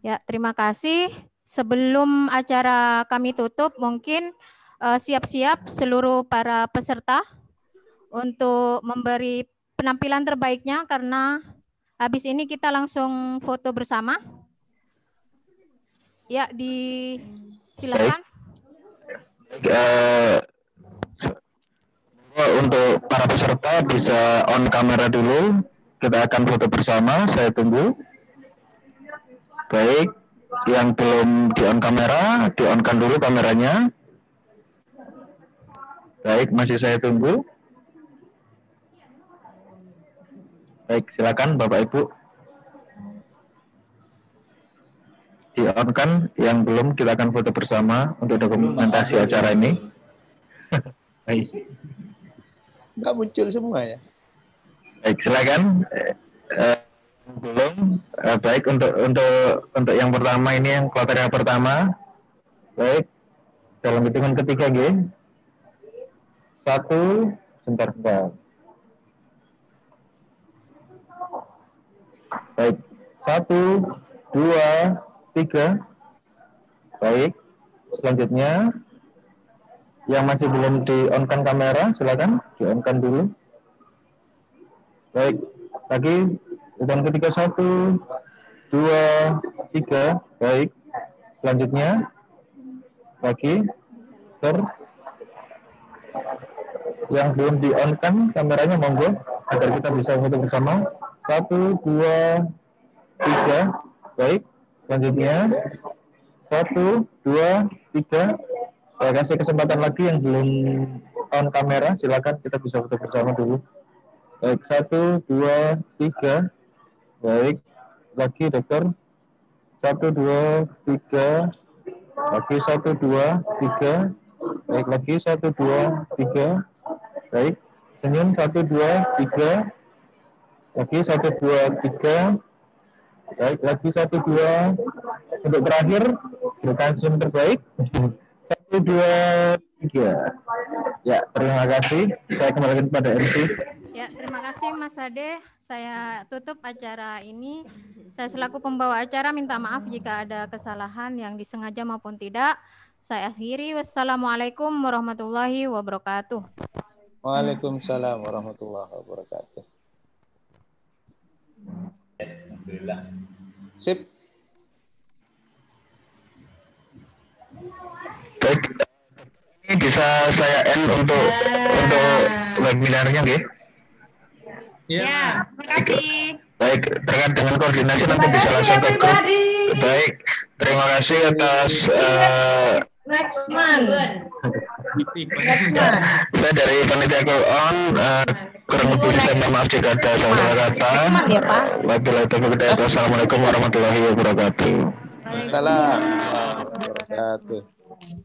Ya, terima kasih. Sebelum acara kami tutup, mungkin siap-siap seluruh para peserta untuk memberi penampilan terbaiknya, karena habis ini kita langsung foto bersama. Ya, silakan. Untuk para peserta bisa on kamera dulu. Kita akan foto bersama. Saya tunggu. Baik, yang belum di on kamera, di on-kan dulu kameranya. Baik, masih saya tunggu. Baik, silakan Bapak Ibu. Di on-kan, yang belum kita akan foto bersama untuk dokumentasi acara ini. Baik. Nggak muncul semua ya. Baik, silakan. Belum. Baik, untuk yang pertama ini yang kriteria pertama. Baik. Dalam hitungan ketiga, G. 1, sebentar. Baik. 1, 2, 3. Baik. Selanjutnya yang masih belum di on-kan kamera, silakan di on-kan dulu. Baik. Lagi hitungan ketiga 1, 2, 3. Baik. Selanjutnya lagi yang belum di on-kan kameranya monggo agar kita bisa foto bersama. 1, 2, 3. Baik. Selanjutnya 1, 2, 3. Saya kasih kesempatan lagi yang belum on kamera, silakan kita bisa foto bersama dulu. Baik, 1, 2, 3. Baik, lagi dokter. 1, 2, 3. Lagi 1, 2, 3. Baik, lagi 1, 2, 3. Baik, senyum 1, 2, 3. Lagi 1, 2, 3. Baik, lagi 1, 2. Untuk terakhir, berikan senyum terbaik. 1, 2, 3. Ya, terima kasih. Saya kembalikan kepada MC. Ya, terima kasih Mas Ade. Saya tutup acara ini. Saya selaku pembawa acara minta maaf jika ada kesalahan yang disengaja maupun tidak. Saya akhiri. Wassalamualaikum warahmatullahi wabarakatuh. Waalaikumsalam warahmatullahi wabarakatuh. Yes, alhamdulillah. Sip. Baik, ini bisa saya end untuk webinarnya, nggih? Ya, terima kasih. Baik, terkait dengan koordinasi nanti bisa langsung ke grup. Baik, terima kasih atas Next month. Saya dari panitia Go-On, kurang lebih saya mohon maaf jika ada salah kata. Wabillahi taufiq. Wassalamualaikum warahmatullahi wabarakatuh. Waalaikumsalam warahmatullahi wabarakatuh.